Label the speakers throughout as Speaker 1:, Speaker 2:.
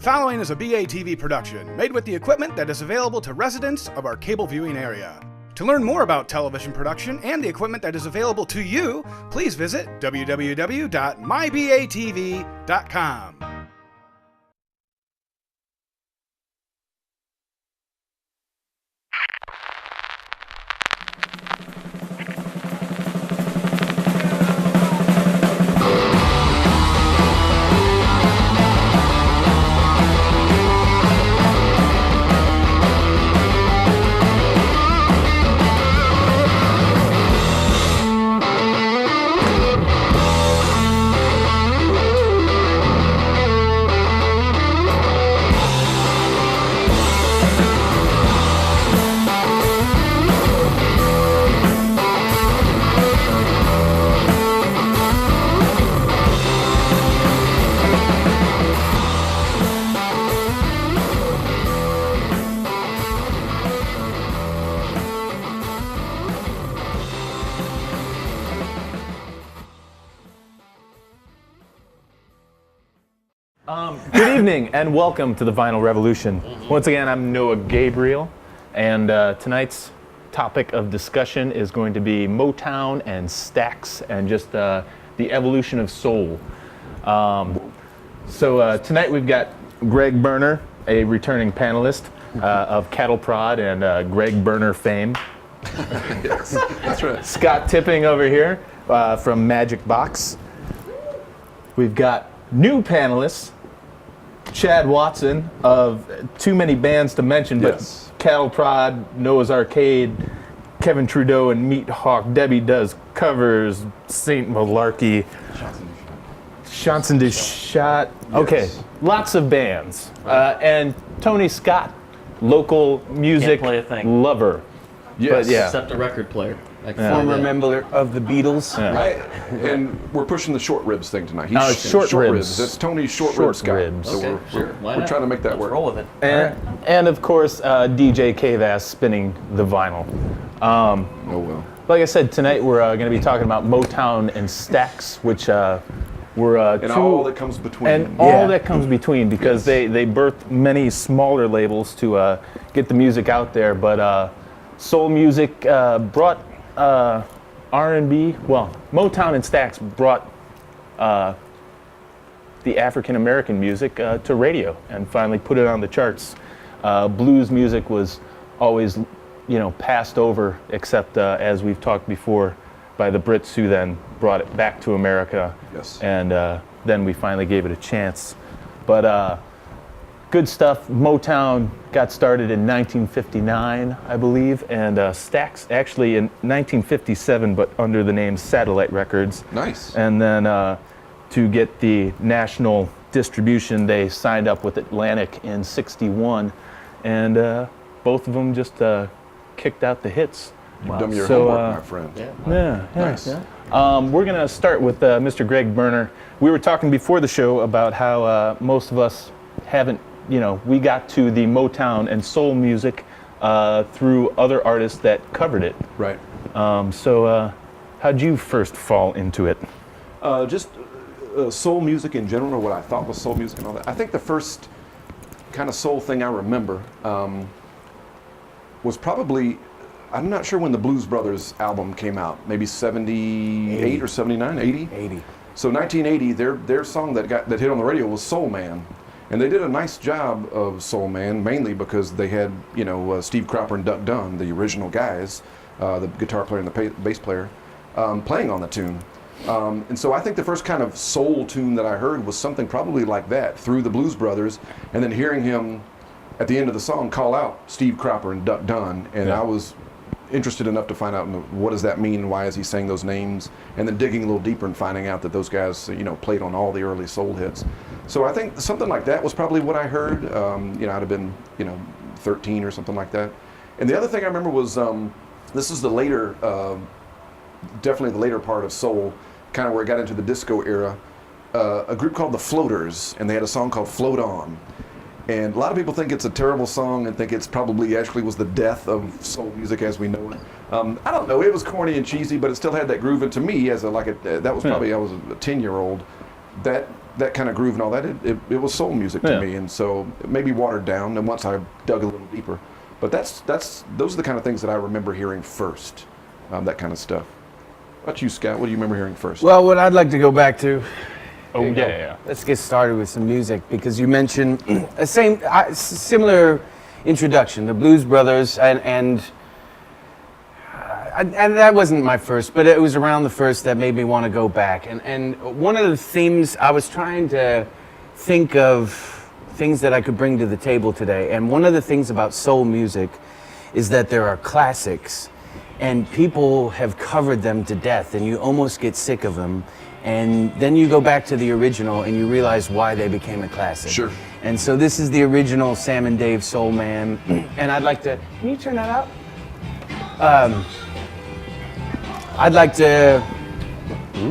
Speaker 1: The following is a BATV production, made with the equipment that is available to residents of our cable viewing area. To learn more about television production and the equipment that is available to you, please visit www.mybatv.com.
Speaker 2: Good evening and welcome to the Vinyl Revolution. Once again, I'm Noah Gabriel, and tonight's topic of discussion is going to be Motown and Stax and just the evolution of soul. So tonight we've got Greg Berner, a returning panelist of Cattle Prod and Greg Berner fame.
Speaker 3: Yes, that's right.
Speaker 2: Scott Tipping over here from Magic Box. We've got new panelists, Chad Watson of too many bands to mention, but
Speaker 3: Yes.
Speaker 2: Cattle Prod, Noah's Arcade, Kevin Trudeau and Meat Hawk. Debbie does covers, Saint Malarkey, Chanson de Shot. Okay, lots of bands. And Tony Scott, local music
Speaker 4: play a thing.
Speaker 2: lover.
Speaker 3: Yes.
Speaker 2: But yeah.
Speaker 4: Except a record player. Like
Speaker 5: Former member of the Beatles.
Speaker 2: Yeah.
Speaker 3: Right. And we're pushing the short ribs thing tonight.
Speaker 2: Oh, it's short ribs.
Speaker 3: That's Tony's short
Speaker 2: Short
Speaker 3: ribs guy.
Speaker 2: ribs.
Speaker 3: So
Speaker 4: Okay,
Speaker 3: we're,
Speaker 4: sure.
Speaker 3: we're,
Speaker 4: Why
Speaker 3: we're
Speaker 4: not?
Speaker 3: trying to make that work.
Speaker 4: Roll with it.
Speaker 2: And of course, DJ K-Vass spinning the vinyl.
Speaker 3: Oh, well.
Speaker 2: Like I said, tonight we're going to be talking about Motown and Stax, which were
Speaker 3: And
Speaker 2: two,
Speaker 3: all that comes between.
Speaker 2: and all that comes between, because they birthed many smaller labels to get the music out there. But soul music brought R&B. Well, Motown and Stax brought the African American music to radio and finally put it on the charts. Blues music was always, passed over, except as we've talked before, by the Brits, who then brought it back to America.
Speaker 3: Yes.
Speaker 2: And then we finally gave it a chance. But good stuff. Motown got started in 1959, I believe, and Stax actually in 1957, but under the name Satellite Records.
Speaker 3: Nice.
Speaker 2: And then to get the national distribution, they signed up with Atlantic in '61, and both of them just kicked out the hits.
Speaker 3: You've done your
Speaker 2: So,
Speaker 3: homework, my friend.
Speaker 2: Yeah,
Speaker 3: Nice.
Speaker 2: we're going to start with Mr. Greg Berner. We were talking before the show about how most of us haven't, we got to the Motown and soul music through other artists that covered it.
Speaker 3: Right.
Speaker 2: So how'd you first fall into it?
Speaker 3: Just soul music in general, or what I thought was soul music and all that. I think the first kind of soul thing I remember was probably, I'm not sure when the Blues Brothers album came out, maybe 78 or 79, 80?
Speaker 5: 80.
Speaker 3: So 1980, their song that hit on the radio was Soul Man. And they did a nice job of Soul Man, mainly because they had, Steve Cropper and Duck Dunn, the original guys, the guitar player and the bass player, playing on the tune. And so I think the first kind of soul tune that I heard was something probably like that, through the Blues Brothers, and then hearing him at the end of the song call out Steve Cropper and Duck Dunn, and I was interested enough to find out what does that mean, why is he saying those names, and then digging a little deeper and finding out that those guys, played on all the early soul hits. So I think something like that was probably what I heard. I'd have been, 13 or something like that. And the other thing I remember was, this is the later, definitely the later part of soul, kind of where it got into the disco era, a group called the Floaters, and they had a song called Float On. And a lot of people think it's a terrible song and think it's probably actually was the death of soul music as we know it. I don't know, it was corny and cheesy, but it still had that groove. And to me, as that was probably, I was a 10-year-old, that that kind of groove and all that, it was soul music to
Speaker 2: Yeah.
Speaker 3: me, and so it maybe watered down. And once I dug a little deeper, but those are the kind of things that I remember hearing first, that kind of stuff. What about you, Scott? What do you remember hearing first?
Speaker 5: Well, what I'd like to go back to.
Speaker 2: Oh yeah.
Speaker 5: Let's get started with some music because you mentioned a similar introduction, the Blues Brothers, and that wasn't my first, but it was around the first that made me want to go back. And one of the themes I was trying to think of things that I could bring to the table today, and one of the things about soul music is that there are classics, and people have covered them to death, and you almost get sick of them. And then you go back to the original and you realize why they became a classic.
Speaker 3: Sure.
Speaker 5: And so this is the original Sam and Dave Soul Man. And I'd like to, can you turn that up? I'd like to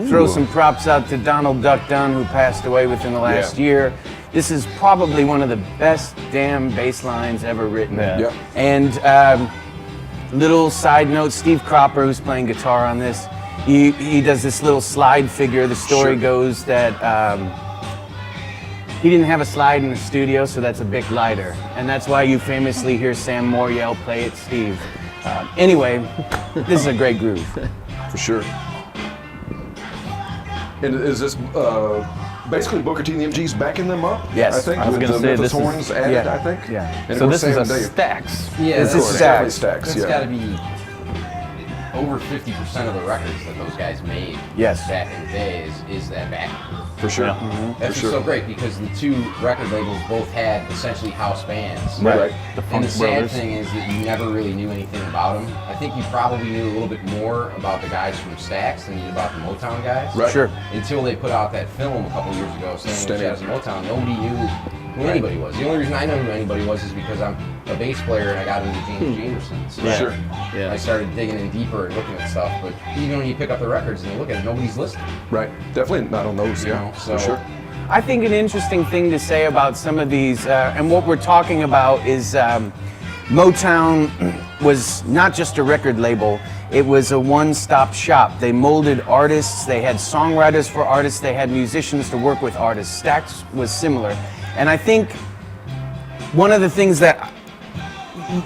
Speaker 5: throw some props out to Donald Duck Dunn, who passed away within the last year. This is probably one of the best damn bass lines ever written.
Speaker 3: Yeah.
Speaker 5: And little side note, Steve Cropper, who's playing guitar on this, he does this little slide figure. The story goes that he didn't have a slide in the studio, so that's a big lighter. And that's why you famously hear Sam Moore yell, "Play it, Steve." Anyway, this is a great groove.
Speaker 3: For sure. And is this basically Booker T and the MGs backing them up?
Speaker 5: Yes.
Speaker 3: I think
Speaker 2: I was
Speaker 3: with
Speaker 2: gonna
Speaker 3: the
Speaker 2: say
Speaker 3: Memphis
Speaker 2: this is-
Speaker 3: horns added.
Speaker 5: yeah,
Speaker 3: I think.
Speaker 5: yeah.
Speaker 3: And
Speaker 2: So
Speaker 3: of
Speaker 2: this
Speaker 3: course
Speaker 2: is a
Speaker 3: Sam and Dave.
Speaker 2: Stax.
Speaker 4: Yeah,
Speaker 5: This
Speaker 3: Of
Speaker 5: is
Speaker 3: course,
Speaker 5: Stax.
Speaker 3: definitely Stax.
Speaker 4: That's
Speaker 3: Yeah.
Speaker 4: got to be over 50% of the records that those guys made
Speaker 5: Yes.
Speaker 4: back in the days is that back.
Speaker 3: For sure.
Speaker 2: Yeah.
Speaker 4: That's
Speaker 3: For
Speaker 4: what's
Speaker 3: sure.
Speaker 4: so great because the two record labels both had essentially house bands.
Speaker 3: Right.
Speaker 2: The
Speaker 4: And
Speaker 2: Funk
Speaker 4: the sad
Speaker 2: Brothers.
Speaker 4: thing is that you never really knew anything about them. I think you probably knew a little bit more about the guys from Stax than you did about the Motown guys.
Speaker 3: Right.
Speaker 5: Sure.
Speaker 4: Until they put out that film a couple years ago, Standing
Speaker 3: Standing.
Speaker 4: Shadows of Motown, nobody knew who anybody was. The only reason I know who anybody was is because I'm a bass player and I got into James Jamerson. So
Speaker 3: Sure.
Speaker 4: I started digging in deeper and looking at stuff. But even when you pick up the records and you look at it, nobody's listening.
Speaker 3: Right. Definitely not on those.
Speaker 4: You
Speaker 3: Yeah.
Speaker 4: know,
Speaker 3: For
Speaker 4: so-
Speaker 3: sure.
Speaker 5: I think an interesting thing to say about some of these, and what we're talking about is Motown was not just a record label, it was a one-stop shop. They molded artists, they had songwriters for artists, they had musicians to work with artists. Stax was similar. And I think one of the things that,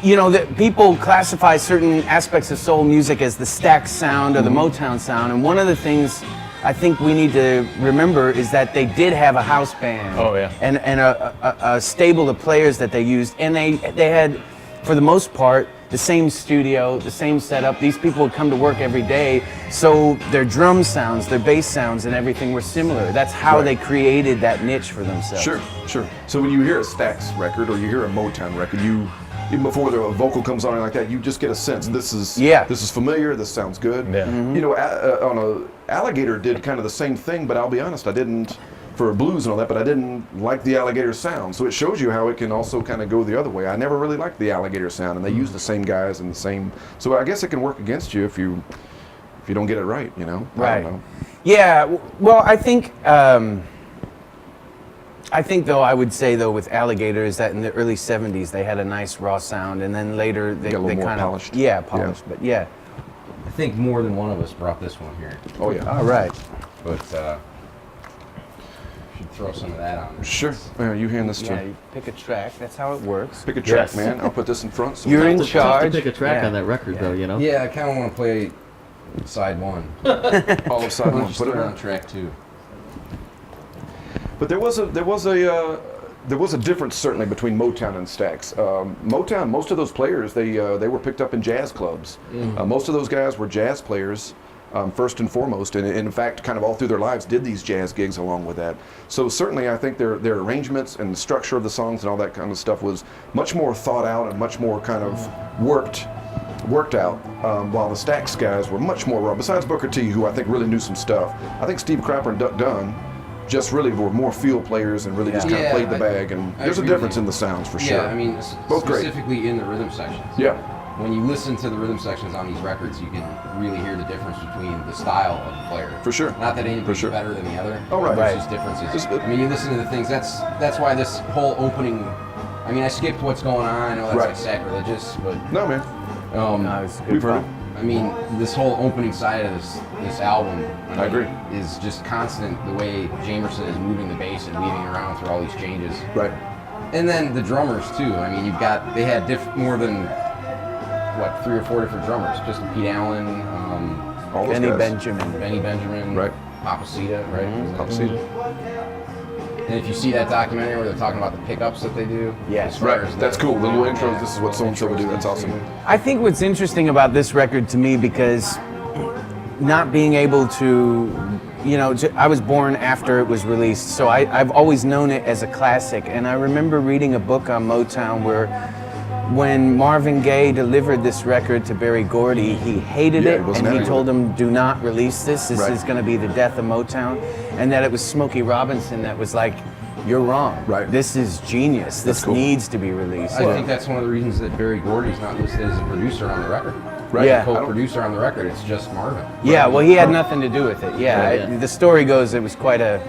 Speaker 5: you know, that people classify certain aspects of soul music as the Stax sound or the Motown sound, and one of the things I think we need to remember is that they did have a house band.
Speaker 2: Oh, yeah.
Speaker 5: And a stable of players that they used, and they had, for the most part, the same studio, the same setup. These people would come to work every day, so their drum sounds, their bass sounds, and everything were similar. That's how
Speaker 3: Right.
Speaker 5: they created that niche for themselves.
Speaker 3: Sure. Sure. So when you hear a Stax record or you hear a Motown record, you even before the vocal comes on like that, you just get a sense this is familiar. This sounds good.
Speaker 2: Yeah.
Speaker 3: You know, on a Alligator did kind of the same thing, but I'll be honest, I didn't for blues and all that, but I didn't like the Alligator sound. So it shows you how it can also kind of go the other way. I never really liked the Alligator sound, and they use the same guys and the same. So I guess it can work against you if you don't get it right. You know. I
Speaker 5: Right.
Speaker 3: don't know.
Speaker 5: Yeah. Well, I think though I would say though with Alligator is that in the early '70s they had a nice raw sound, and then later they
Speaker 3: Got a little more
Speaker 5: kind
Speaker 3: polished.
Speaker 5: of polished. But yeah.
Speaker 4: I think more than one of us brought this one here.
Speaker 3: Oh yeah.
Speaker 5: All right.
Speaker 4: But should throw some of that on there.
Speaker 3: Sure. You hand this
Speaker 5: Yeah,
Speaker 3: to.
Speaker 5: you pick a track. That's how it works.
Speaker 3: Pick a track,
Speaker 2: Yes.
Speaker 3: man. I'll put this in front. So
Speaker 5: You're in
Speaker 6: Tough
Speaker 5: charge.
Speaker 6: to pick a track
Speaker 5: Yeah.
Speaker 6: on that record, though, you know?
Speaker 4: Yeah, I kind of want to play side one.
Speaker 3: all of side one.
Speaker 4: Just
Speaker 3: Put it
Speaker 4: throw
Speaker 3: on.
Speaker 4: on track two.
Speaker 3: But there was a difference certainly between Motown and Stax. Motown, most of those players they were picked up in jazz clubs. Most of those guys were jazz players. First and foremost, and in fact, kind of all through their lives, did these jazz gigs along with that. So certainly, I think their arrangements and the structure of the songs and all that kind of stuff was much more thought out and much more kind of worked out. While the Stax guys were much more raw. Besides Booker T, who I think really knew some stuff, I think Steve Cropper and Duck Dunn just really were more field players and really just kind of
Speaker 4: Yeah,
Speaker 3: played the bag. And
Speaker 4: I
Speaker 3: there's a
Speaker 4: agree with
Speaker 3: difference
Speaker 4: you.
Speaker 3: in the sounds for sure.
Speaker 4: Yeah, I mean,
Speaker 3: Both great.
Speaker 4: specifically in the rhythm sections.
Speaker 3: Yeah.
Speaker 4: When you listen to the rhythm sections on these records, you can really hear the difference between the style of the player.
Speaker 3: For sure.
Speaker 4: Not that anybody's
Speaker 3: For sure.
Speaker 4: better than the other.
Speaker 3: Oh, right.
Speaker 4: There's just differences. I mean, you listen to the things. That's why this whole opening. I mean, I skipped what's going on. I know that's
Speaker 3: Right.
Speaker 4: like sacrilegious, but
Speaker 3: No, man.
Speaker 5: No, it's good
Speaker 3: We've heard
Speaker 5: fun.
Speaker 3: it.
Speaker 4: I mean, this whole opening side of this album,
Speaker 3: I agree.
Speaker 4: is just constant. The way Jamerson is moving the bass and weaving around through all these changes.
Speaker 3: Right.
Speaker 4: And then the drummers too. I mean, they had more than 3 or 4 different drummers. Just Pete Allen,
Speaker 3: All those
Speaker 5: Benny
Speaker 3: guys.
Speaker 5: Benjamin.
Speaker 4: Benny Benjamin,
Speaker 3: Right.
Speaker 4: Papacita, right?
Speaker 3: Papacita.
Speaker 4: And if you see that documentary where they're talking about the pickups that they do,
Speaker 5: Yes.
Speaker 4: as far
Speaker 3: Right.
Speaker 4: as
Speaker 3: That's
Speaker 4: the-
Speaker 3: cool. The little intros.
Speaker 4: Yeah.
Speaker 3: This is what so and so would do. That's awesome.
Speaker 5: I think what's interesting about this record to me, because not being able to, I was born after it was released, so I've always known it as a classic. And I remember reading a book on Motown where when Marvin Gaye delivered this record to Berry Gordy, he hated
Speaker 3: Yeah,
Speaker 5: it,
Speaker 3: he wasn't
Speaker 5: and he
Speaker 3: happy
Speaker 5: told
Speaker 3: with
Speaker 5: him, do not release this. This
Speaker 3: Right.
Speaker 5: is going to be the death of Motown. And that it was Smokey Robinson that was like, you're wrong.
Speaker 3: Right.
Speaker 5: This is genius. This
Speaker 3: cool.
Speaker 5: needs to be released.
Speaker 4: I think that's one of the reasons that Berry Gordy's not listed as a producer on the record.
Speaker 3: Right.
Speaker 5: Yeah.
Speaker 4: Co-producer on the record. It's just Marvin.
Speaker 5: Yeah, well, he had nothing to do with it. Yeah,
Speaker 4: Yeah.
Speaker 5: the story goes it was quite a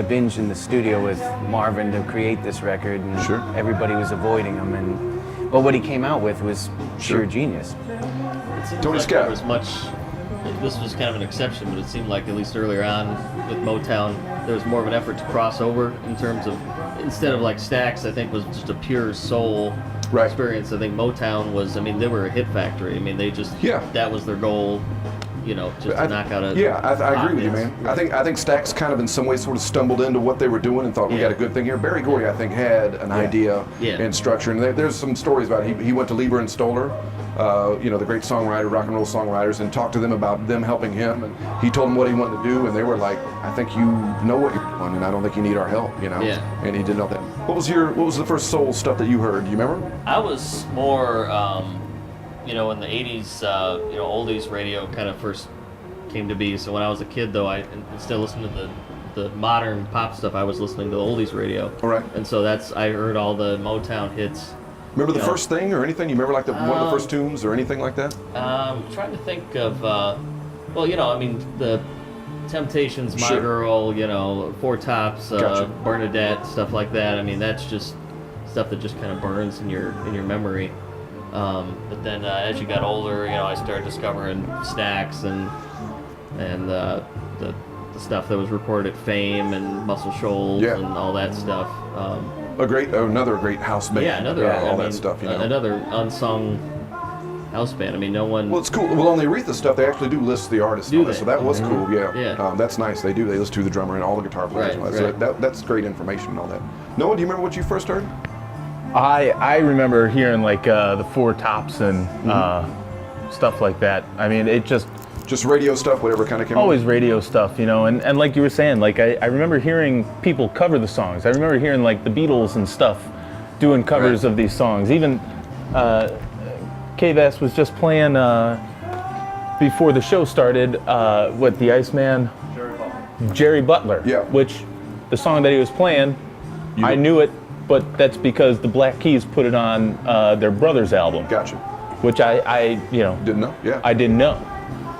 Speaker 5: binge in the studio with Marvin to create this record, and
Speaker 3: Sure.
Speaker 5: everybody was avoiding him. But what he came out with was
Speaker 3: Sure.
Speaker 5: pure genius.
Speaker 6: It seems
Speaker 3: Tony
Speaker 6: like
Speaker 3: Scott.
Speaker 6: there was much. This was kind of an exception, but it seemed like at least earlier on with Motown, there was more of an effort to cross over in terms of instead of like Stax, I think was just a pure soul
Speaker 3: Right.
Speaker 6: experience. I think Motown was. I mean, they were a hit factory. I mean, they just that was their goal. Just to knock out a.
Speaker 3: Yeah, I agree with you,
Speaker 6: hits.
Speaker 3: man. I think Stax kind of in some ways sort of stumbled into what they were doing and thought we got a good thing here. Berry Gordy, I think, had an idea and structure, and there's some stories about he went to Lieber and Stoller, the great songwriter, rock and roll songwriters, and talked to them about them helping him, and he told them what he wanted to do, and they were like, I think you know what you're doing, and I don't think you need our help,
Speaker 6: Yeah.
Speaker 3: And he did know that. What was the first soul stuff that you heard? Do you remember?
Speaker 6: I was more, in the 80s, oldies radio kind of first came to be. So when I was a kid, though, instead of listening to the modern pop stuff, I was listening to the oldies radio.
Speaker 3: All right.
Speaker 6: And so I heard all the Motown hits.
Speaker 3: Remember the first thing or anything? You remember like one of the first tunes or anything like that?
Speaker 6: Trying to think of, the Temptations, My
Speaker 3: Sure.
Speaker 6: Girl, Four Tops,
Speaker 3: Gotcha.
Speaker 6: Bernadette, stuff like that. I mean, that's just stuff that just kind of burns in your memory. But then as you got older, I started discovering Stax and the stuff that was recorded at Fame and Muscle Shoals
Speaker 3: Yeah.
Speaker 6: and all that stuff.
Speaker 3: Another great house band. all that stuff.
Speaker 6: Another unsung house band. I mean, no one.
Speaker 3: Well, it's cool. Well, on the Aretha stuff, they actually do list the artists.
Speaker 6: Do
Speaker 3: on it,
Speaker 6: they?
Speaker 3: so that was cool. Yeah.
Speaker 6: Yeah.
Speaker 3: That's nice. They do. They list to the drummer and all the guitar players.
Speaker 6: Right,
Speaker 3: and all that.
Speaker 6: right.
Speaker 3: So that's great information and all that. Noah, do you remember what you first heard?
Speaker 2: I remember hearing like the Four Tops and stuff like that. I mean, it just
Speaker 3: radio stuff, whatever kind of came.
Speaker 2: always radio stuff, and like you were saying, like I remember hearing people cover the songs. I remember hearing like the Beatles and stuff doing covers of these songs. Even K-Vest was just playing before the show started the Iceman Jerry Butler.
Speaker 3: Yeah.
Speaker 2: Which the song that he was playing, I knew it, but that's because the Black Keys put it on their brother's album.
Speaker 3: Gotcha.
Speaker 2: Which I
Speaker 3: Didn't know. Yeah.
Speaker 2: I didn't know.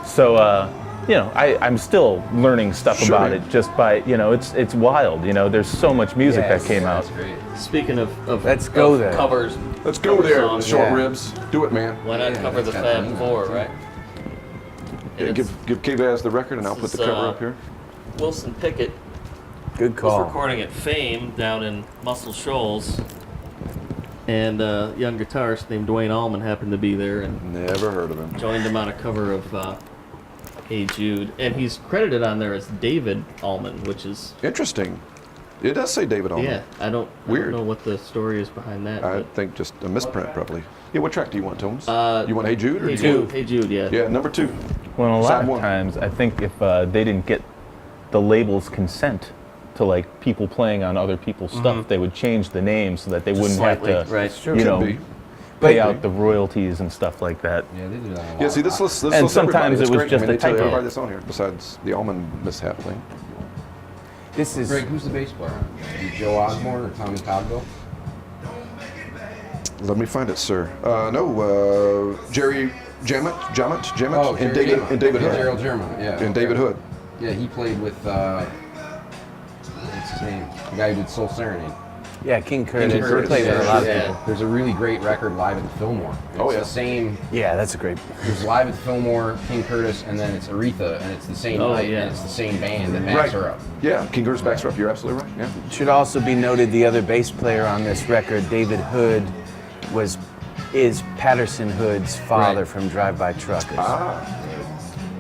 Speaker 2: So, I'm still learning stuff
Speaker 3: Sure,
Speaker 2: about
Speaker 3: man.
Speaker 2: it just by, it's wild. There's so much music that came out.
Speaker 4: That's great.
Speaker 6: Speaking of
Speaker 5: Let's go
Speaker 6: of
Speaker 5: there.
Speaker 6: covers.
Speaker 3: Let's go
Speaker 6: cover
Speaker 3: there.
Speaker 6: songs,
Speaker 3: The short
Speaker 5: Yeah.
Speaker 3: ribs. Do it, man.
Speaker 6: Why not
Speaker 4: Yeah,
Speaker 6: cover the
Speaker 4: that's got
Speaker 6: Fab
Speaker 4: things
Speaker 6: Four,
Speaker 4: on it,
Speaker 6: right?
Speaker 3: Yeah,
Speaker 6: And it's
Speaker 3: give K-Vaz the record, and I'll put
Speaker 6: This
Speaker 3: the
Speaker 6: is,
Speaker 3: cover up here.
Speaker 6: Wilson Pickett
Speaker 5: Good
Speaker 6: was
Speaker 5: call.
Speaker 6: recording at Fame down in Muscle Shoals, and a young guitarist named Dwayne Allman happened to be there and
Speaker 3: Never heard of him.
Speaker 6: joined him on a cover of Hey Jude, and he's credited on there as David Allman, which is
Speaker 3: Interesting. It does say David Allman.
Speaker 6: I don't
Speaker 3: Weird.
Speaker 6: know what the story is behind that.
Speaker 3: I
Speaker 6: but,
Speaker 3: think just a misprint, probably. Yeah, what track do you want, Tomes?
Speaker 6: Uh,
Speaker 3: you want Hey Jude? Or
Speaker 6: Hey
Speaker 3: do you want-
Speaker 6: Jude, Hey Jude, yeah.
Speaker 3: Yeah, number 2.
Speaker 2: Well, a lot
Speaker 3: Side
Speaker 2: of
Speaker 3: one.
Speaker 2: times, I think if they didn't get the label's consent to like people playing on other people's stuff, they would change the name so that they wouldn't
Speaker 6: slightly,
Speaker 2: have to,
Speaker 6: right.
Speaker 3: Could be.
Speaker 2: pay out the royalties and stuff like that.
Speaker 4: Yeah, they do that a lot.
Speaker 3: Yeah, see, this lists
Speaker 2: And
Speaker 3: everybody.
Speaker 2: sometimes
Speaker 3: It's
Speaker 2: it was
Speaker 3: great.
Speaker 2: just
Speaker 3: I mean,
Speaker 2: a
Speaker 3: they tell you
Speaker 2: typo.
Speaker 3: everybody that's on here, besides the Allman mishap thing.
Speaker 5: This is
Speaker 4: Greg, who's the bass player? Is it Joe Osborne or Tommy Cogdill?
Speaker 3: Let me find it, sir. Jerry Jamet,
Speaker 4: Oh,
Speaker 3: and David
Speaker 4: Gerald
Speaker 3: Hood.
Speaker 4: Gerald German, yeah.
Speaker 3: And David Hood.
Speaker 4: Yeah, he played with, what's his name? The guy who did Soul Serenade.
Speaker 5: Yeah, King Curtis.
Speaker 3: King Curtis,
Speaker 5: Played with a lot of
Speaker 6: yeah.
Speaker 5: people.
Speaker 4: There's a really great record live at the Fillmore. It's
Speaker 3: Oh, yeah.
Speaker 4: the same.
Speaker 5: Yeah, that's a great.
Speaker 4: There's live at the Fillmore, King Curtis, and then it's Aretha, and it's the same
Speaker 6: Oh,
Speaker 4: night,
Speaker 6: yeah.
Speaker 4: and it's the same band that backs her up.
Speaker 3: Yeah, King Curtis backs her up. You're absolutely right. Yeah.
Speaker 5: Should also be noted the other bass player on this record, David Hood, is Patterson Hood's father
Speaker 6: Right.
Speaker 5: from Drive By Truckers.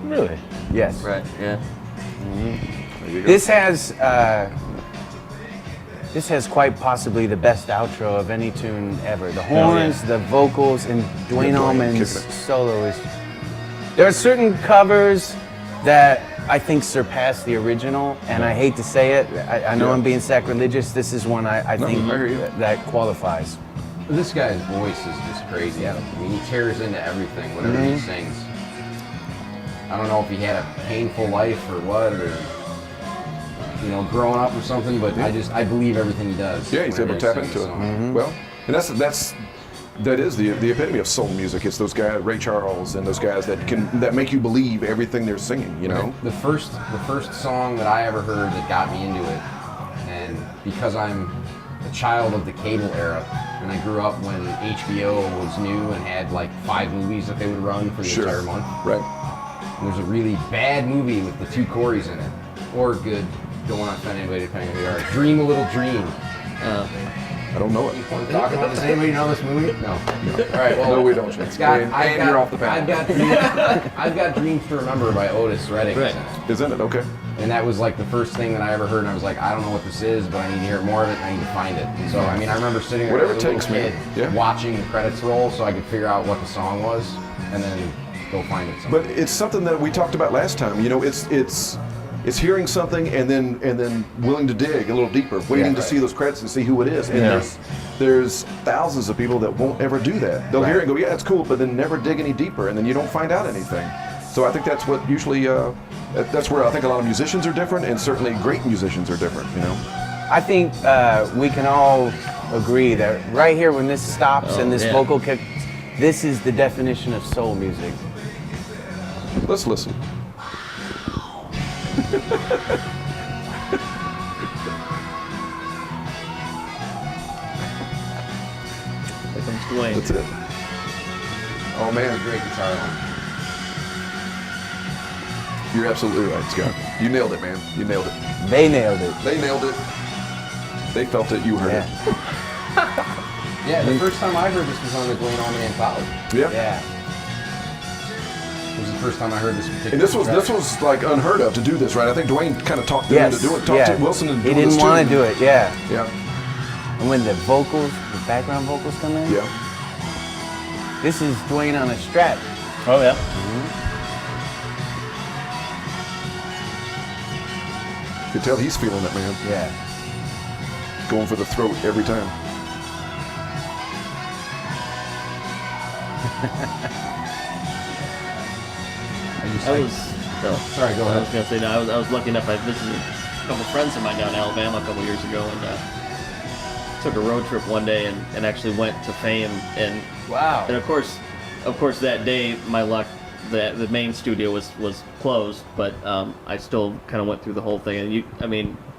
Speaker 2: Really?
Speaker 5: Yes.
Speaker 6: Right. Yeah.
Speaker 3: There you go.
Speaker 5: This has quite possibly the best outro of any tune ever. The horns, the vocals, and Dwayne
Speaker 3: Dwayne
Speaker 5: Allman's
Speaker 3: kicking it.
Speaker 5: solo is. There are certain covers that I think surpass the original, and I hate to say it. I know
Speaker 3: Yeah.
Speaker 5: I'm being sacrilegious. This is one I
Speaker 3: No,
Speaker 5: think
Speaker 3: I hear you.
Speaker 5: that qualifies.
Speaker 4: This guy's voice is just crazy. I mean, he tears into everything whenever he sings. I don't know if he had a painful life or what, or growing up or something. But I believe everything he does.
Speaker 3: Yeah, he's able to
Speaker 4: whenever
Speaker 3: tap
Speaker 4: he
Speaker 3: into
Speaker 4: sings
Speaker 3: it.
Speaker 4: a song.
Speaker 3: Well, and that is the epitome of soul music. It's those guys, Ray Charles, and those guys that make you believe everything they're singing. You know.
Speaker 4: The first song that I ever heard that got me into it, and because I'm a child of the cable era, and I grew up when HBO was new and had like 5 movies that they would run for the
Speaker 3: Sure.
Speaker 4: entire month.
Speaker 3: Right.
Speaker 4: And there's a really bad movie with the 2 Coreys in it, or good. Don't want to offend anybody depending on who you are. Dream a Little Dream.
Speaker 3: I don't know it.
Speaker 4: Want to talk about? Does anybody know this movie? No. All right. Well,
Speaker 3: No, we don't, Shane.
Speaker 4: It's got.
Speaker 3: And you're off the panel.
Speaker 4: I've got Dreams to Remember by Otis Redding.
Speaker 6: Right.
Speaker 3: Isn't it? Okay.
Speaker 4: And that was like the first thing that I ever heard, and I was like, I don't know what this is, but I need to hear more of it, and I need to find it. And so, I mean, I remember sitting there
Speaker 3: Whatever
Speaker 4: as a
Speaker 3: it takes,
Speaker 4: little
Speaker 3: man.
Speaker 4: kid,
Speaker 3: Yeah.
Speaker 4: watching the credits roll so I could figure out what the song was, and then go find it somewhere.
Speaker 3: But it's something that we talked about last time. You know, it's hearing something and then willing to dig a little deeper, waiting to
Speaker 4: right.
Speaker 3: see those credits and see who it is. And
Speaker 2: Yeah.
Speaker 3: there's thousands of people that won't ever do that. They'll hear it and go, yeah, it's cool, but then never dig any deeper, and then you don't find out anything. So I think that's what usually that's where I think a lot of musicians are different, and certainly great musicians are different. You know.
Speaker 5: I think we can all agree that right here, when this stops and this
Speaker 6: yeah.
Speaker 5: vocal kick, this is the definition of soul music.
Speaker 3: Let's listen.
Speaker 6: Here comes Dwayne.
Speaker 3: That's it. Oh man,
Speaker 4: Great guitar line.
Speaker 3: you're absolutely right, Scott. You nailed it, man. You nailed it.
Speaker 5: They nailed it.
Speaker 3: They nailed it. They felt it. You heard
Speaker 5: Yeah.
Speaker 3: it.
Speaker 4: Yeah, the first time I heard this was on the Dwayne Allman Anthology.
Speaker 3: Yeah.
Speaker 5: Yeah.
Speaker 4: It was the first time I heard this particular
Speaker 3: And this was
Speaker 4: track.
Speaker 3: like unheard of to do this, right? I think Dwayne kind of talked him
Speaker 5: Yes.
Speaker 3: into doing it. Talked
Speaker 5: Yeah.
Speaker 3: to Wilson into
Speaker 5: He
Speaker 3: doing
Speaker 5: didn't
Speaker 3: this
Speaker 5: want
Speaker 3: too.
Speaker 5: to do it. Yeah.
Speaker 3: Yeah.
Speaker 5: And when the vocals, the background vocals come in,
Speaker 3: Yeah.
Speaker 5: this is Dwayne on a Strat.
Speaker 2: Oh yeah.
Speaker 3: You can tell he's feeling it, man.
Speaker 5: Yeah.
Speaker 3: Going for the throat every time.
Speaker 6: I was.
Speaker 4: Sorry, go
Speaker 6: I
Speaker 4: ahead.
Speaker 6: was gonna say no. I was lucky enough. I visited a couple friends of mine down in Alabama a couple years ago, and took a road trip one day and actually went to Fame and
Speaker 5: Wow.
Speaker 6: of course that day my luck the main studio was closed, but I still kind of went through the whole thing, and you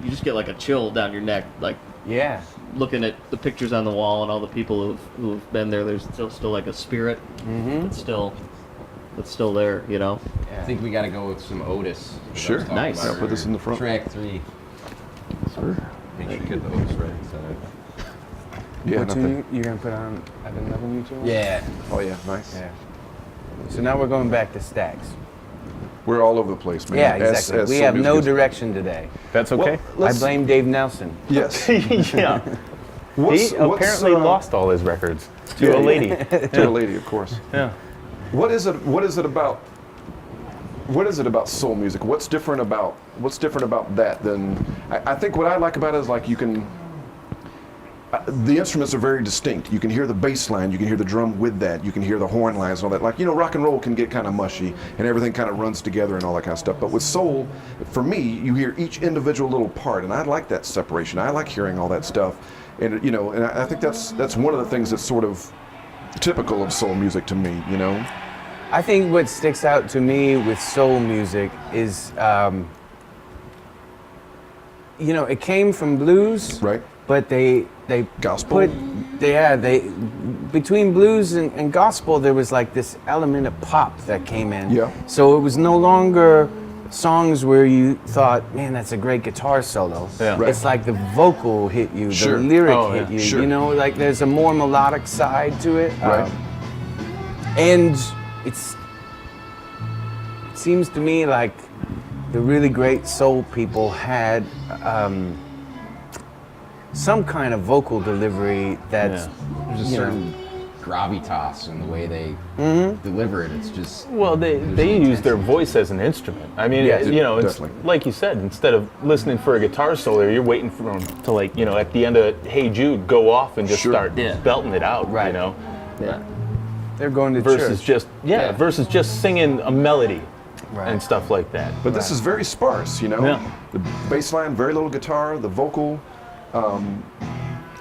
Speaker 6: just get like a chill down your neck, like
Speaker 5: Yeah.
Speaker 6: looking at the pictures on the wall and all the people who've been there. There's still like a spirit that's still there, you know.
Speaker 4: I think we got to go with some Otis. which I was
Speaker 3: Sure.
Speaker 4: talking
Speaker 6: Nice.
Speaker 4: about
Speaker 3: Yeah, put this in the front.
Speaker 4: Track 3.
Speaker 7: Make sure you get the Otis Redding center.
Speaker 3: Yeah.
Speaker 5: What
Speaker 3: Nothing.
Speaker 5: tune you're gonna put on? I've been loving you too.
Speaker 4: Yeah.
Speaker 3: Oh yeah. Nice.
Speaker 5: Yeah. So now we're going back to Stax.
Speaker 3: We're all over the place, man.
Speaker 5: Yeah,
Speaker 3: As-
Speaker 5: exactly.
Speaker 3: as
Speaker 5: we
Speaker 3: soul
Speaker 5: have
Speaker 3: music
Speaker 5: no
Speaker 3: is-
Speaker 5: direction today.
Speaker 2: That's okay.
Speaker 3: Well,
Speaker 5: I blame Dave Nelson.
Speaker 3: Yes.
Speaker 2: Yeah.
Speaker 3: What's-
Speaker 2: He
Speaker 3: what's,
Speaker 2: apparently lost all his records to a lady.
Speaker 3: to a lady, of course.
Speaker 2: Yeah.
Speaker 3: What is it about? What is it about soul music? What's different about that than? I think what I like about it is like you can. The instruments are very distinct. You can hear the bass line, you can hear the drum with that, you can hear the horn lines and all that. Like, you know, rock and roll can get kind of mushy and everything kind of runs together and all that kind of stuff. But with soul, for me, you hear each individual little part, and I like that separation. I like hearing all that stuff, and you know, and I think that's one of the things that's sort of typical of soul music to me. You know.
Speaker 5: I think what sticks out to me with soul music is, it came from blues,
Speaker 3: Right.
Speaker 5: but they
Speaker 3: Gospel?
Speaker 5: they between blues and gospel there was like this element of pop that came in.
Speaker 3: Yeah.
Speaker 5: So it was no longer songs where you thought, man, that's a great guitar solo.
Speaker 2: Yeah.
Speaker 3: Right.
Speaker 5: It's like the vocal hit you,
Speaker 3: Sure.
Speaker 5: the lyric
Speaker 2: Oh,
Speaker 5: hit
Speaker 2: yeah.
Speaker 5: you.
Speaker 3: Sure.
Speaker 5: You know, like there's a more melodic side to it.
Speaker 3: Right.
Speaker 5: And it seems to me like the really great soul people had some kind of vocal delivery that's,
Speaker 4: There's a
Speaker 5: you know,
Speaker 4: certain gravitas in the way they deliver it. It's just
Speaker 2: Well, they use their voice as an instrument. I mean,
Speaker 3: Yeah,
Speaker 2: you know, it's
Speaker 3: definitely.
Speaker 2: like you said, instead of listening for a guitar solo, you're waiting for them to, like, you know, at the end of Hey Jude, go off and just
Speaker 3: Sure.
Speaker 2: start
Speaker 6: Yeah.
Speaker 2: belting it out,
Speaker 5: Right.
Speaker 2: you know,
Speaker 6: Yeah.
Speaker 5: they're going to
Speaker 2: versus
Speaker 5: church.
Speaker 2: just versus just singing a melody
Speaker 5: Right.
Speaker 2: and stuff like that.
Speaker 3: But this is very sparse, you know.
Speaker 2: Yeah.
Speaker 3: The bass line, very little guitar, the vocal.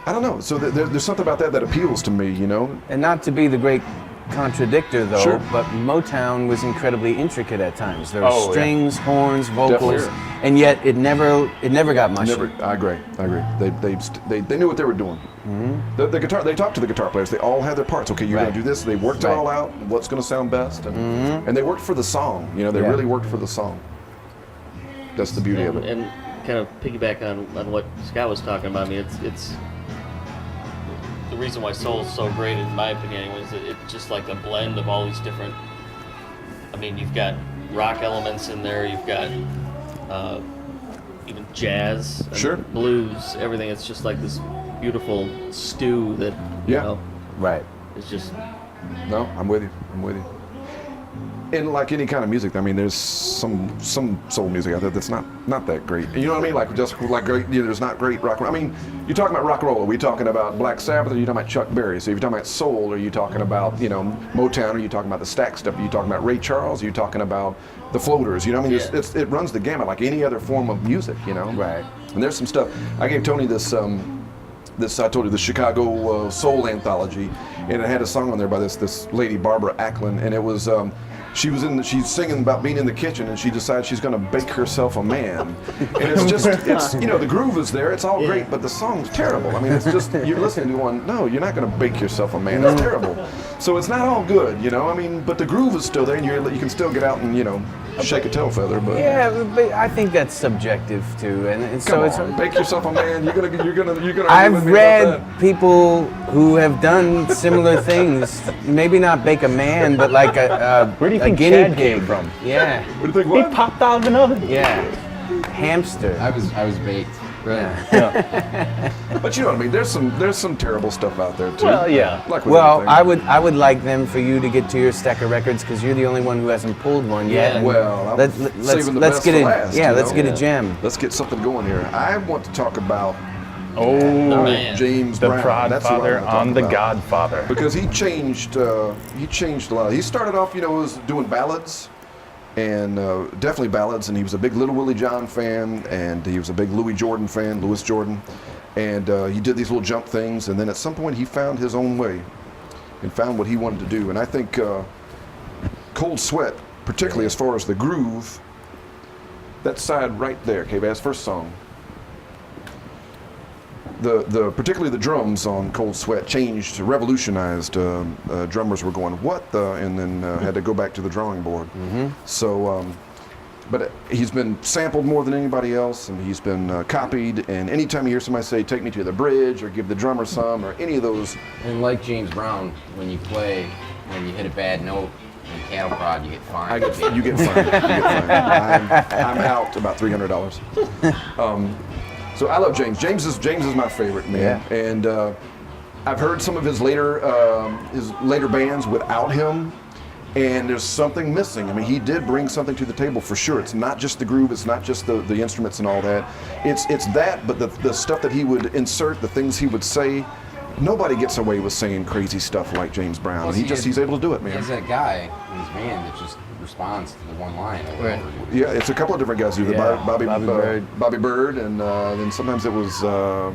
Speaker 3: I don't know. So there's something about that appeals to me, you know.
Speaker 5: And not to be the great contradictor, though,
Speaker 3: Sure.
Speaker 5: but Motown was incredibly intricate at times. There were
Speaker 2: Oh, yeah.
Speaker 5: strings, horns, vocals,
Speaker 3: Definitely.
Speaker 5: and yet it never got mushy.
Speaker 3: Never. I agree. They knew what they were doing. The guitar. They talked to the guitar players. They all had their parts. Okay, you're
Speaker 5: Right.
Speaker 3: going to do this. They worked it
Speaker 5: Right.
Speaker 3: all out. What's going to sound best, and they worked for the song. You know, they
Speaker 5: Yeah.
Speaker 3: really worked for the song. That's the beauty of it.
Speaker 6: And kind of piggyback on what Scott was talking about. I mean, it's the reason why soul's so great, in my opinion, is that it's just like a blend of all these different. I mean, you've got rock elements in there. You've got even jazz, and
Speaker 3: Sure.
Speaker 6: blues, everything. It's just like this beautiful stew that
Speaker 3: Yeah.
Speaker 6: you know
Speaker 5: Right.
Speaker 6: is just.
Speaker 3: No, I'm with you. I'm with you. And like any kind of music, I mean, there's some soul music out there that's not that great. You know what I mean? Like just like great. You know, there's not great rock. I mean, you're talking about rock and roll. Are we talking about Black Sabbath? Or are you talking about Chuck Berry? So if you're talking about soul, are you talking about Motown? Are you talking about the Stax stuff? Are you talking about Ray Charles? Are you talking about the Floaters? You know what I mean?
Speaker 6: Yeah.
Speaker 3: It runs the gamut like any other form of music. You know?
Speaker 5: Right.
Speaker 3: And there's some stuff. I gave Tony this. I told you, the Chicago Soul Anthology, and it had a song on there by this lady, Barbara Acklin, and it was she's singing about being in the kitchen, and she decides she's going to bake herself a man, and it's the groove is there, it's all great, but the song's terrible. I mean, it's just you're listening to one. No, you're not going to bake yourself a man. That's terrible. So it's not all good, you know. I mean, but the groove is still there, and you can still get out and shake a tail feather. But
Speaker 5: Yeah, but I think that's subjective too, and so
Speaker 3: come
Speaker 5: it's.
Speaker 3: on, bake yourself a man. You're gonna argue with
Speaker 5: I've
Speaker 3: me about
Speaker 5: read
Speaker 3: that.
Speaker 5: people who have done similar things. Maybe not bake a man, but like
Speaker 2: Where do you
Speaker 5: a
Speaker 2: think
Speaker 5: guinea
Speaker 2: Chad
Speaker 5: pig.
Speaker 2: came from?
Speaker 5: Yeah,
Speaker 3: What do you think?
Speaker 2: He
Speaker 3: What?
Speaker 2: popped out of an oven.
Speaker 5: yeah, hamster.
Speaker 4: I was baked. Right.
Speaker 3: But you know what I mean. There's some terrible stuff out there too.
Speaker 2: Well, yeah.
Speaker 3: Like with
Speaker 5: Well,
Speaker 3: everything.
Speaker 5: I would like them for you to get to your stack of records because you're the only one who hasn't pulled one yet.
Speaker 6: Yeah.
Speaker 5: and
Speaker 3: Well, I'm
Speaker 5: let's
Speaker 3: saving the
Speaker 5: let's
Speaker 3: best
Speaker 5: get
Speaker 3: for
Speaker 5: it.
Speaker 3: last,
Speaker 5: Yeah,
Speaker 3: you
Speaker 5: let's
Speaker 3: know?
Speaker 5: get a gem.
Speaker 3: Let's get something going here. I want to talk about
Speaker 2: Oh,
Speaker 6: man.
Speaker 3: James
Speaker 2: the
Speaker 3: Brown. That's who I
Speaker 2: Prodfather
Speaker 3: want to talk
Speaker 2: on The
Speaker 3: about.
Speaker 2: Godfather.
Speaker 3: Because he changed a lot. He started off, was doing ballads, and definitely ballads, and he was a big Little Willie John fan, and he was a big Louis Jordan fan, Louis Jordan, and he did these little jump things, and then at some point he found his own way, and found what he wanted to do, and I think Cold Sweat, particularly as far as the groove, that side right there, K-Bass, first song. Particularly the drums on Cold Sweat changed, revolutionized. Drummers were going, what the, and then had to go back to the drawing board. So, but he's been sampled more than anybody else, and he's been copied. And anytime you hear somebody say, take me to the bridge, or give the drummer some, or any of those,
Speaker 4: And like James Brown, when you play, when you hit a bad note in cattle prod, you get fined.
Speaker 3: you get fined. You get fined. I'm out about $300. So I love James. James is my favorite, man.
Speaker 5: Yeah.
Speaker 3: And I've heard some of his later bands without him, and there's something missing. I mean, he did bring something to the table for sure. It's not just the groove. It's not just the instruments and all that. It's that, but the stuff that he would insert, the things he would say. Nobody gets away with saying crazy stuff like James Brown.
Speaker 4: Plus,
Speaker 3: He's able to do it,
Speaker 4: He has
Speaker 3: man.
Speaker 4: that guy in his band that just responds to the one line over and over again.
Speaker 3: Yeah, it's a couple of different guys who do
Speaker 5: Yeah,
Speaker 3: that. Bobby
Speaker 5: Bird.
Speaker 3: Bobby Bird, and then sometimes it was. Oh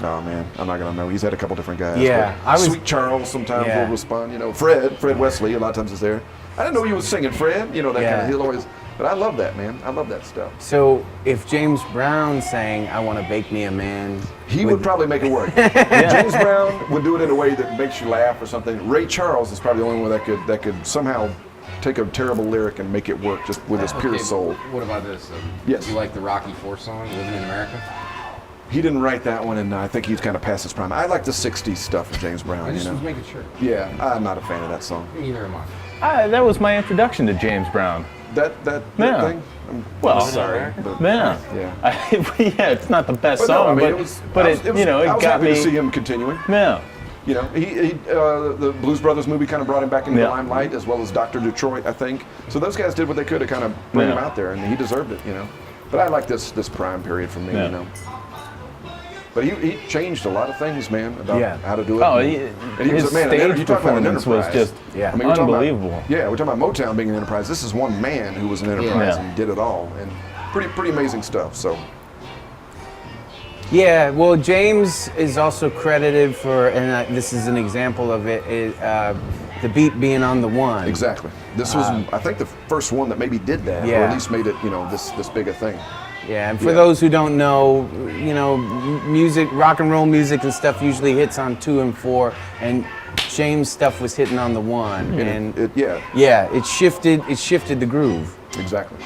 Speaker 3: man, I'm not gonna know. He's had a couple different guys.
Speaker 5: Yeah,
Speaker 3: but
Speaker 5: I was-
Speaker 3: Sweet Charles sometimes
Speaker 5: Yeah.
Speaker 3: will respond. Fred Wesley a lot of times is there. I didn't know he was singing Fred. That kind
Speaker 5: Yeah.
Speaker 3: of. He'll always. But I love that, man. I love that stuff.
Speaker 5: So if James Brown sang "I Want to Bake Me a Man,"
Speaker 3: He would probably make it work. James Brown would do it in a way that makes you laugh or something. Ray Charles is probably the only one that could somehow take a terrible lyric and make it work just with his pure
Speaker 4: Okay,
Speaker 3: soul.
Speaker 4: What about this?
Speaker 3: Yes.
Speaker 4: You like the Rocky IV song, Living in America?
Speaker 3: He didn't write that one, and I think he's kind of past his prime. I like the '60s stuff of James Brown.
Speaker 4: I just
Speaker 3: you
Speaker 4: was
Speaker 3: know?
Speaker 4: making sure.
Speaker 3: Yeah, I'm not a fan of that song.
Speaker 4: Neither am I.
Speaker 2: That was my introduction to James Brown.
Speaker 3: That
Speaker 2: Yeah.
Speaker 3: thing.
Speaker 2: Well,
Speaker 3: sorry. But,
Speaker 2: Yeah.
Speaker 3: yeah.
Speaker 2: It's not the best
Speaker 3: But no,
Speaker 2: song,
Speaker 3: I mean,
Speaker 2: but
Speaker 3: it was.
Speaker 2: but
Speaker 3: I
Speaker 2: it,
Speaker 3: was,
Speaker 2: you know,
Speaker 3: I
Speaker 2: it
Speaker 3: was
Speaker 2: got
Speaker 3: happy
Speaker 2: me.
Speaker 3: to see him continuing.
Speaker 2: Yeah.
Speaker 3: You know, the Blues Brothers movie kind of brought him back into
Speaker 2: Yeah.
Speaker 3: the limelight, as well as Dr. Detroit, I think. So those guys did what they could to kind of bring him out there, and he deserved it, you know. But I like this prime period for me,
Speaker 2: Yeah.
Speaker 3: you know. But he changed a lot of things, man, about
Speaker 5: Yeah.
Speaker 3: how to do it.
Speaker 2: Oh,
Speaker 3: and he
Speaker 2: his
Speaker 3: was a man.
Speaker 2: stage
Speaker 3: You talk about an
Speaker 2: performance was
Speaker 3: enterprise.
Speaker 2: just
Speaker 5: Yeah.
Speaker 3: I mean, we're talking about-
Speaker 2: unbelievable.
Speaker 3: yeah, we're talking about Motown being an enterprise. This is one man who was an enterprise
Speaker 2: Yeah.
Speaker 3: and did it all, and pretty amazing stuff. So
Speaker 5: Yeah, well, James is also credited for, and this is an example of it, the beat being on the one.
Speaker 3: exactly, this was I think the first one that maybe did that, or
Speaker 5: Yeah.
Speaker 3: at least made it, you know, this big a thing.
Speaker 5: Yeah, and for
Speaker 3: Yeah.
Speaker 5: those who don't know, you know, music, rock and roll music and stuff usually hits on 2 and 4, and James' stuff was hitting on the 1, and
Speaker 3: Yeah,
Speaker 5: it shifted the groove.
Speaker 3: exactly.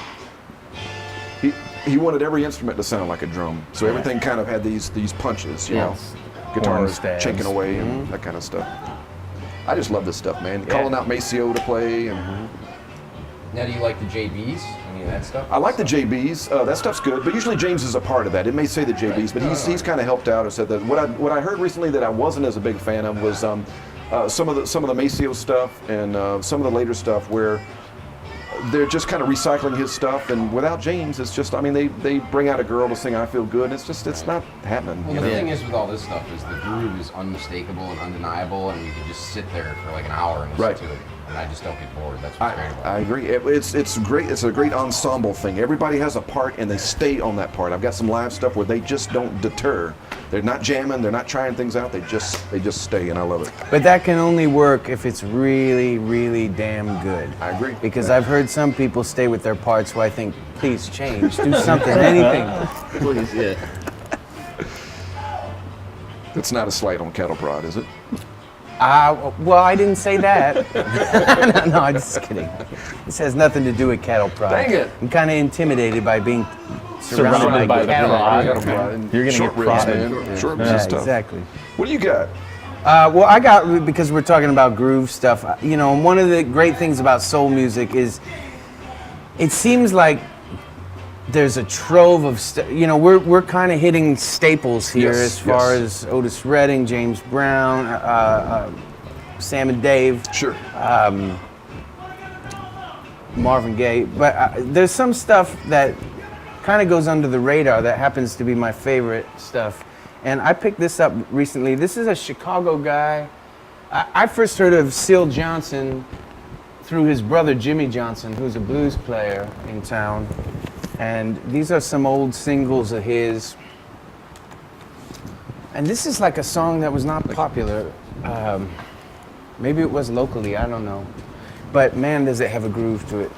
Speaker 3: He wanted every instrument to sound like a drum, so everything kind of had these punches, you
Speaker 6: Yes.
Speaker 3: know, guitars
Speaker 2: Horn stabs.
Speaker 3: chinking away and that kind of stuff. I just love this stuff, man. Calling out Maceo to play, and
Speaker 4: Now, do you like the JBs? Any of that stuff?
Speaker 3: I like the JBs. That stuff's good, but usually James is a part of that. It may say the JBs, but he's kind of helped out or said that. What I heard recently that I wasn't as a big fan of was some of the Maceo stuff and some of the later stuff where they're just kind of recycling his stuff, and without James, it's just, I mean, they bring out a girl to sing "I Feel Good." It's not happening.
Speaker 4: Well,
Speaker 3: you
Speaker 4: the
Speaker 3: know?
Speaker 4: thing is with all this stuff is the groove is unmistakable and undeniable, and you can just sit there for like an hour and listen
Speaker 3: Right.
Speaker 4: to it. And I just don't get bored. That's what's great about
Speaker 3: I
Speaker 4: it.
Speaker 3: agree. It's great. It's a great ensemble thing. Everybody has a part, and they stay on that part. I've got some live stuff where they just don't deter. They're not jamming. They're not trying things out. They just stay, and I love it.
Speaker 5: But that can only work if it's really, really damn good.
Speaker 3: I agree.
Speaker 5: Because I've heard some people stay with their parts who I think, please change, do something, anything.
Speaker 6: Please, yeah.
Speaker 3: It's not a slight on Cattle Prod, is it?
Speaker 5: Well, I didn't say that. no, I'm just kidding. This has nothing to do with cattle prod.
Speaker 3: Dang it.
Speaker 5: I'm kind of intimidated by being surrounded by
Speaker 2: by
Speaker 5: cattle.
Speaker 2: cattle
Speaker 3: Cattle Prod.
Speaker 2: You're gonna
Speaker 3: Short
Speaker 2: get
Speaker 3: ribs,
Speaker 2: prodded.
Speaker 3: man. Short ribs
Speaker 5: Yeah,
Speaker 3: is tough.
Speaker 5: exactly.
Speaker 3: What do you got?
Speaker 5: Well, I got, because we're talking about groove stuff, you know, one of the great things about soul music is it seems like there's a trove of, you know, we're kind of hitting staples here
Speaker 3: Yes,
Speaker 5: as far
Speaker 3: yes.
Speaker 5: as Otis Redding, James Brown, Sam and Dave,
Speaker 3: Sure.
Speaker 5: Marvin Gaye. But there's some stuff that kind of goes under the radar that happens to be my favorite stuff. And I picked this up recently. This is a Chicago guy. I first heard of Syl Johnson through his brother Jimmy Johnson, who's a blues player in town. And these are some old singles of his. And this is like a song that was not popular. Maybe it was locally, I don't know. But man, does it have a groove to it.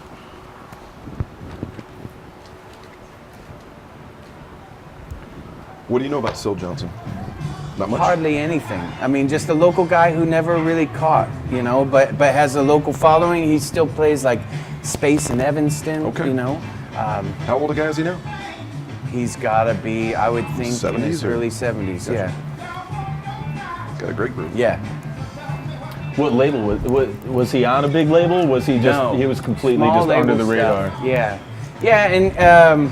Speaker 3: What do you know about Syl Johnson? Not much.
Speaker 5: Hardly anything. I mean, just a local guy who never really caught, you know, but has a local following. He still plays like Space in Evanston,
Speaker 3: Okay.
Speaker 5: you know.
Speaker 3: How old a guy is he now?
Speaker 5: He's got to be, I would think, in his
Speaker 3: 70s or-
Speaker 5: early 70s.
Speaker 3: Gotcha.
Speaker 5: Yeah.
Speaker 3: Got a great groove.
Speaker 5: Yeah.
Speaker 2: What label was he on? A big label? Was he just
Speaker 5: No.
Speaker 2: he was completely
Speaker 5: Small
Speaker 2: just under
Speaker 5: label
Speaker 2: the radar?
Speaker 5: stuff. Yeah. Yeah, and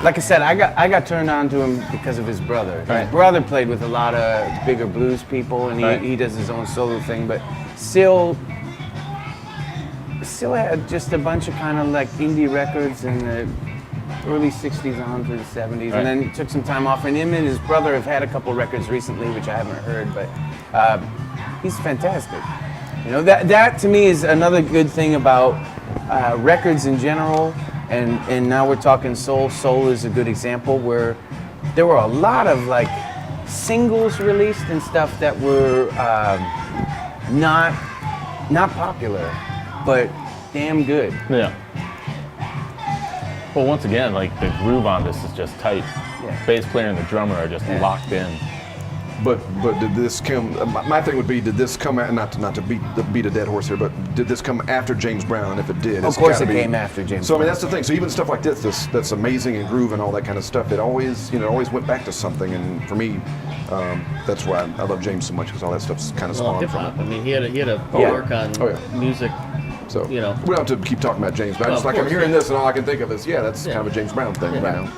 Speaker 5: like I said, I got turned on to him because of his brother. His
Speaker 2: Right.
Speaker 5: brother played with a lot of bigger blues people, and
Speaker 2: Right.
Speaker 5: he does his own solo thing. But Syl had just a bunch of kind of like indie records in the early 60s on through the 70s,
Speaker 2: Right.
Speaker 5: and then he took some time off. And him and his brother have had a couple records recently, which I haven't heard, but he's fantastic. You know, that to me is another good thing about records in general, and now we're talking soul. Soul is a good example where there were a lot of like singles released and stuff that were not popular, but damn good.
Speaker 2: Yeah. Well, once again, like the groove on this is just tight.
Speaker 5: Yeah.
Speaker 2: Bass player and the drummer are just locked in.
Speaker 3: But did this come? My thing would be, did this come out? Not to beat a dead horse here, but did this come after James Brown? And if it did,
Speaker 5: Of
Speaker 3: it's
Speaker 5: course
Speaker 3: gotta
Speaker 5: it
Speaker 3: be-
Speaker 5: came after James
Speaker 3: So I mean,
Speaker 5: Brown.
Speaker 3: that's the thing. So even stuff like this that's amazing and groove and all that kind of stuff, it always, always went back to something. And for me, that's why I love James so much, because all that stuff's kind of
Speaker 6: Well,
Speaker 3: spawned
Speaker 6: hip
Speaker 3: from
Speaker 6: hop.
Speaker 3: it.
Speaker 6: I mean, he had to
Speaker 5: Yeah.
Speaker 6: work on
Speaker 3: Oh, yeah.
Speaker 6: music.
Speaker 3: So
Speaker 6: you know.
Speaker 3: we don't have to keep talking about James, but
Speaker 6: No,
Speaker 3: I'm just
Speaker 6: of
Speaker 3: like, I'm
Speaker 6: course,
Speaker 3: hearing
Speaker 6: yeah.
Speaker 3: this and all I can think of is, that's
Speaker 6: Yeah.
Speaker 3: kind of a James Brown thing,
Speaker 6: Yeah.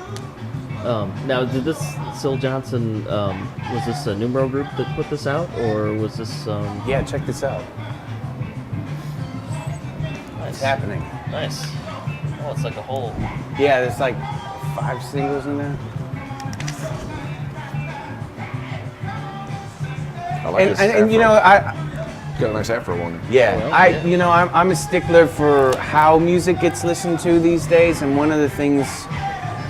Speaker 6: Now, did this Syl Johnson? Was this a numero group that put this out, or was this?
Speaker 5: Yeah, check this out.
Speaker 6: Nice.
Speaker 5: It's happening.
Speaker 6: Nice. Oh, it's like a whole.
Speaker 5: Yeah, there's like 5 singles in there.
Speaker 3: I like
Speaker 5: And,
Speaker 3: this
Speaker 5: and,
Speaker 3: afro.
Speaker 5: and you know,
Speaker 3: got a nice afro on it.
Speaker 5: yeah,
Speaker 6: Well, yeah.
Speaker 5: you know, I'm a stickler for how music gets listened to these days, and one of the things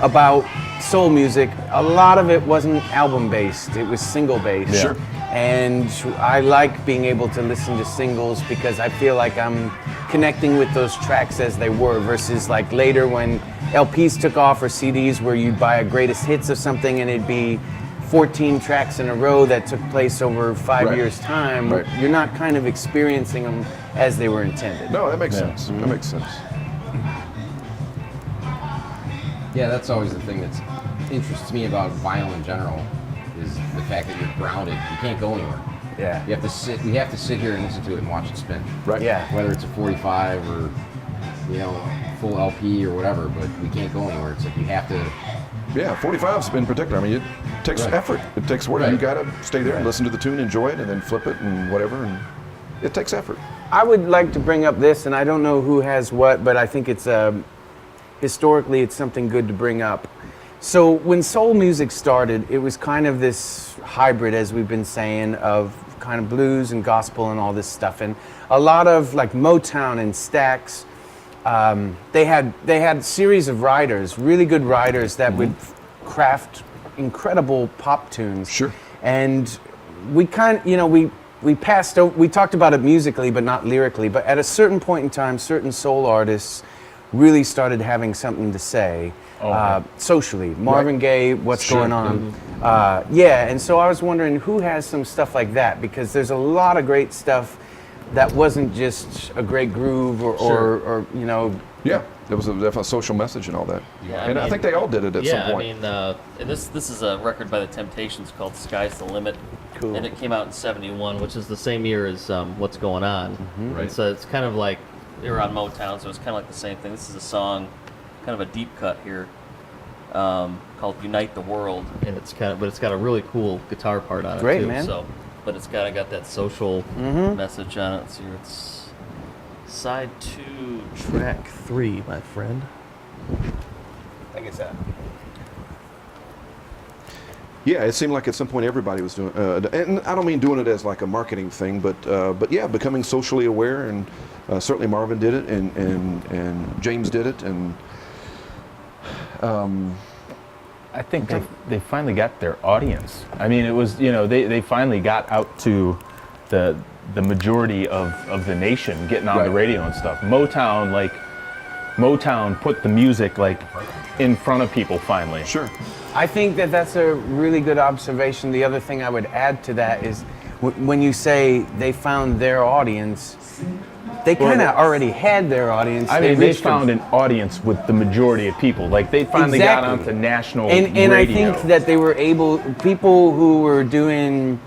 Speaker 5: about soul music, a lot of it wasn't album based; it was single based.
Speaker 2: Yeah. Sure.
Speaker 5: And I like being able to listen to singles because I feel like I'm connecting with those tracks as they were, versus like later when LPs took off or CDs where you'd buy a greatest hits of something and it'd be 14 tracks in a row that took place over 5
Speaker 3: Right.
Speaker 5: years' time.
Speaker 3: Right.
Speaker 5: You're not kind of experiencing them as they were intended.
Speaker 3: No, that makes
Speaker 2: Yeah.
Speaker 3: sense. That makes sense.
Speaker 4: Yeah, that's always the thing that's interests me about vinyl in general, is the fact that you're grounded. You can't go anywhere.
Speaker 5: Yeah.
Speaker 4: You have to sit. We have to sit here and listen to it and watch it spin.
Speaker 3: Right.
Speaker 5: Yeah.
Speaker 4: Whether it's a 45 or full LP or whatever, but we can't go anywhere. It's like you have to.
Speaker 3: Yeah, 45's in particular. I mean, it takes
Speaker 4: Right.
Speaker 3: effort. It takes work.
Speaker 4: Right.
Speaker 3: You gotta stay there and listen to the tune, enjoy it, and then flip it and whatever. And it takes effort.
Speaker 5: I would like to bring up this, and I don't know who has what, but I think it's historically it's something good to bring up. So when soul music started, it was kind of this hybrid, as we've been saying, of kind of blues and gospel and all this stuff. And a lot of like Motown and Stax, they had series of writers, really good writers that would craft incredible pop tunes.
Speaker 3: Sure.
Speaker 5: And we kind of, we passed over, we talked about it musically, but not lyrically. But at a certain point in time, certain soul artists really started having something to say socially. Marvin Gaye, what's
Speaker 3: Sure.
Speaker 5: going on? Yeah, and so I was wondering who has some stuff like that, because there's a lot of great stuff that wasn't just a great groove or
Speaker 3: Yeah, there was definitely a social message and all that.
Speaker 6: Yeah,
Speaker 3: and I think they all did it at some
Speaker 6: Yeah,
Speaker 3: point.
Speaker 6: I mean, and this is a record by the Temptations called "Sky's the Limit,"
Speaker 5: Cool.
Speaker 6: and it came out in '71, which is the same year as "What's Going On."
Speaker 3: Mm-hmm.
Speaker 6: And so it's kind of like they were on Motown, so it's kind of like the same thing. This is a song, kind of a deep cut here, called "Unite the World," and it's got a really cool guitar part on it
Speaker 5: Great,
Speaker 6: too.
Speaker 5: man.
Speaker 6: So, but it's got that social message on it. So it's side 2, track 3, my friend.
Speaker 5: I think it's that.
Speaker 3: Yeah, it seemed like at some point everybody was doing, and I don't mean doing it as like a marketing thing, but yeah, becoming socially aware, and certainly Marvin did it, and James did it, and
Speaker 2: I think they finally got their audience. I mean, it was, they finally got out to the majority of the nation, getting on the
Speaker 3: Right.
Speaker 2: radio and stuff. Motown put the music like in front of people finally.
Speaker 3: sure.
Speaker 5: I think that's a really good observation. The other thing I would add to that is when you say they found their audience, they kind of already had their audience.
Speaker 2: I mean, they
Speaker 5: reached them.
Speaker 2: found an audience with the majority of people. Like they finally got
Speaker 5: Exactly.
Speaker 2: onto national
Speaker 5: And
Speaker 2: radio.
Speaker 5: I think that they were people who were doing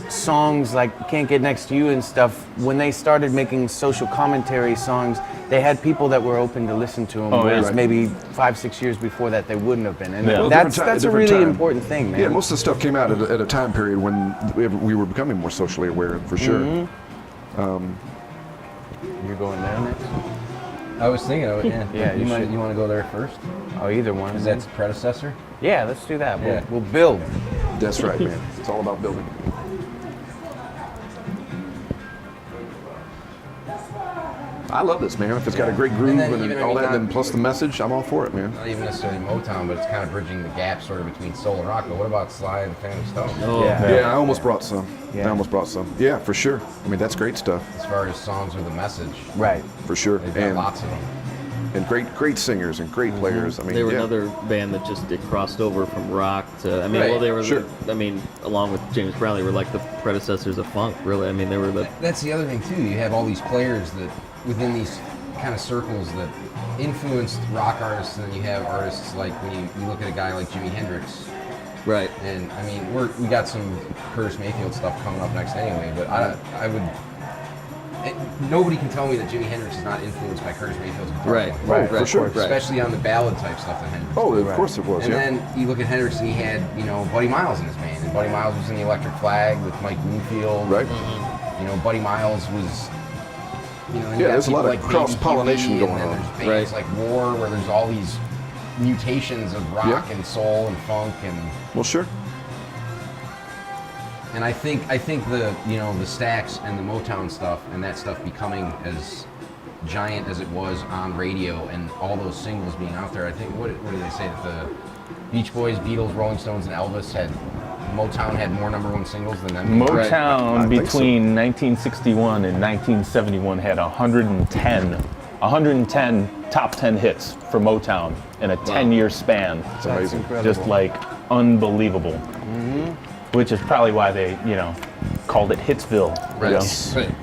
Speaker 5: songs like Can't Get Next to You and stuff, when they started making social commentary songs, they had people that were open to listen to them,
Speaker 2: Oh, yeah.
Speaker 5: whereas
Speaker 3: Right.
Speaker 5: maybe 5-6 years before that they wouldn't have been. And
Speaker 2: Yeah. Well,
Speaker 5: that's
Speaker 3: different
Speaker 5: a
Speaker 3: different
Speaker 5: really
Speaker 3: time.
Speaker 5: important thing, man.
Speaker 3: Yeah, most of the stuff came out at a time period when we were becoming more socially aware, for sure.
Speaker 5: You're going there next?
Speaker 4: I was thinking of it. Yeah.
Speaker 5: Yeah, you should.
Speaker 4: You want to go there first?
Speaker 5: Oh, either one.
Speaker 4: Is that its predecessor?
Speaker 5: Yeah, let's do that.
Speaker 4: Yeah.
Speaker 5: We'll build.
Speaker 3: That's right, man. It's all about building. I love this, man. If it's got a great groove
Speaker 4: And then
Speaker 3: and,
Speaker 4: even,
Speaker 3: all
Speaker 4: I mean,
Speaker 3: that, then
Speaker 4: not-
Speaker 3: plus the message, I'm all for it, man.
Speaker 4: Not even necessarily Motown, but it's kind of bridging the gap sort of between soul and rock. But what about Sly and the Family Stone?
Speaker 6: Oh,
Speaker 5: Yeah.
Speaker 3: Yeah, I almost brought some.
Speaker 5: Yeah.
Speaker 3: I almost brought some. Yeah, for sure. I mean, that's great stuff,
Speaker 4: As far as songs with a message,
Speaker 5: Right.
Speaker 3: for sure.
Speaker 4: they've got
Speaker 3: And
Speaker 4: lots of them.
Speaker 3: and great singers and great players. I mean,
Speaker 6: They were
Speaker 3: yeah.
Speaker 6: another band that just it crossed over from rock to. I mean,
Speaker 4: Right,
Speaker 6: well, they were.
Speaker 3: sure.
Speaker 6: I mean, along with James Brown, they were like the predecessors of funk. Really, I mean, they were the.
Speaker 4: That's the other thing too. You have all these players that within these kind of circles that influenced rock artists, and then you have artists like when you look at a guy like Jimi Hendrix.
Speaker 6: Right.
Speaker 4: And I mean, we got some Curtis Mayfield stuff coming up next anyway. But I would. Nobody can tell me that Jimi Hendrix is not influenced by Curtis Mayfield's guitar
Speaker 6: Right.
Speaker 4: playing.
Speaker 3: Right, for sure.
Speaker 4: Especially on the ballad type stuff that Hendrix.
Speaker 3: Oh,
Speaker 4: did.
Speaker 3: of course it was.
Speaker 4: And
Speaker 3: Yeah.
Speaker 4: then you look at Hendrix and he had, Buddy Miles in his band. And Buddy Miles was in the Electric Flag with Mike Bloomfield.
Speaker 3: Right.
Speaker 4: Buddy Miles was, and you
Speaker 3: Yeah,
Speaker 4: got
Speaker 3: there's a lot
Speaker 4: people
Speaker 3: of
Speaker 4: like
Speaker 3: cross-pollination
Speaker 4: Baby Huey,
Speaker 3: going
Speaker 4: and
Speaker 3: on.
Speaker 4: then there's bands like War where there's all these mutations of rock
Speaker 3: Yeah.
Speaker 4: and soul and funk and
Speaker 3: Well, sure.
Speaker 4: I think the the Stax and the Motown stuff and that stuff becoming as giant as it was on radio and all those singles being out there. I think what did they say that the Beach Boys, Beatles, Rolling Stones, and Elvis had Motown had more #1 singles than them.
Speaker 2: Motown
Speaker 3: I think so.
Speaker 2: between 1961 and 1971 had 110 top 10 hits for Motown in a 10-year span.
Speaker 3: It's amazing.
Speaker 2: Just like unbelievable. Which is probably why they, called it Hitsville. you know?
Speaker 6: Right.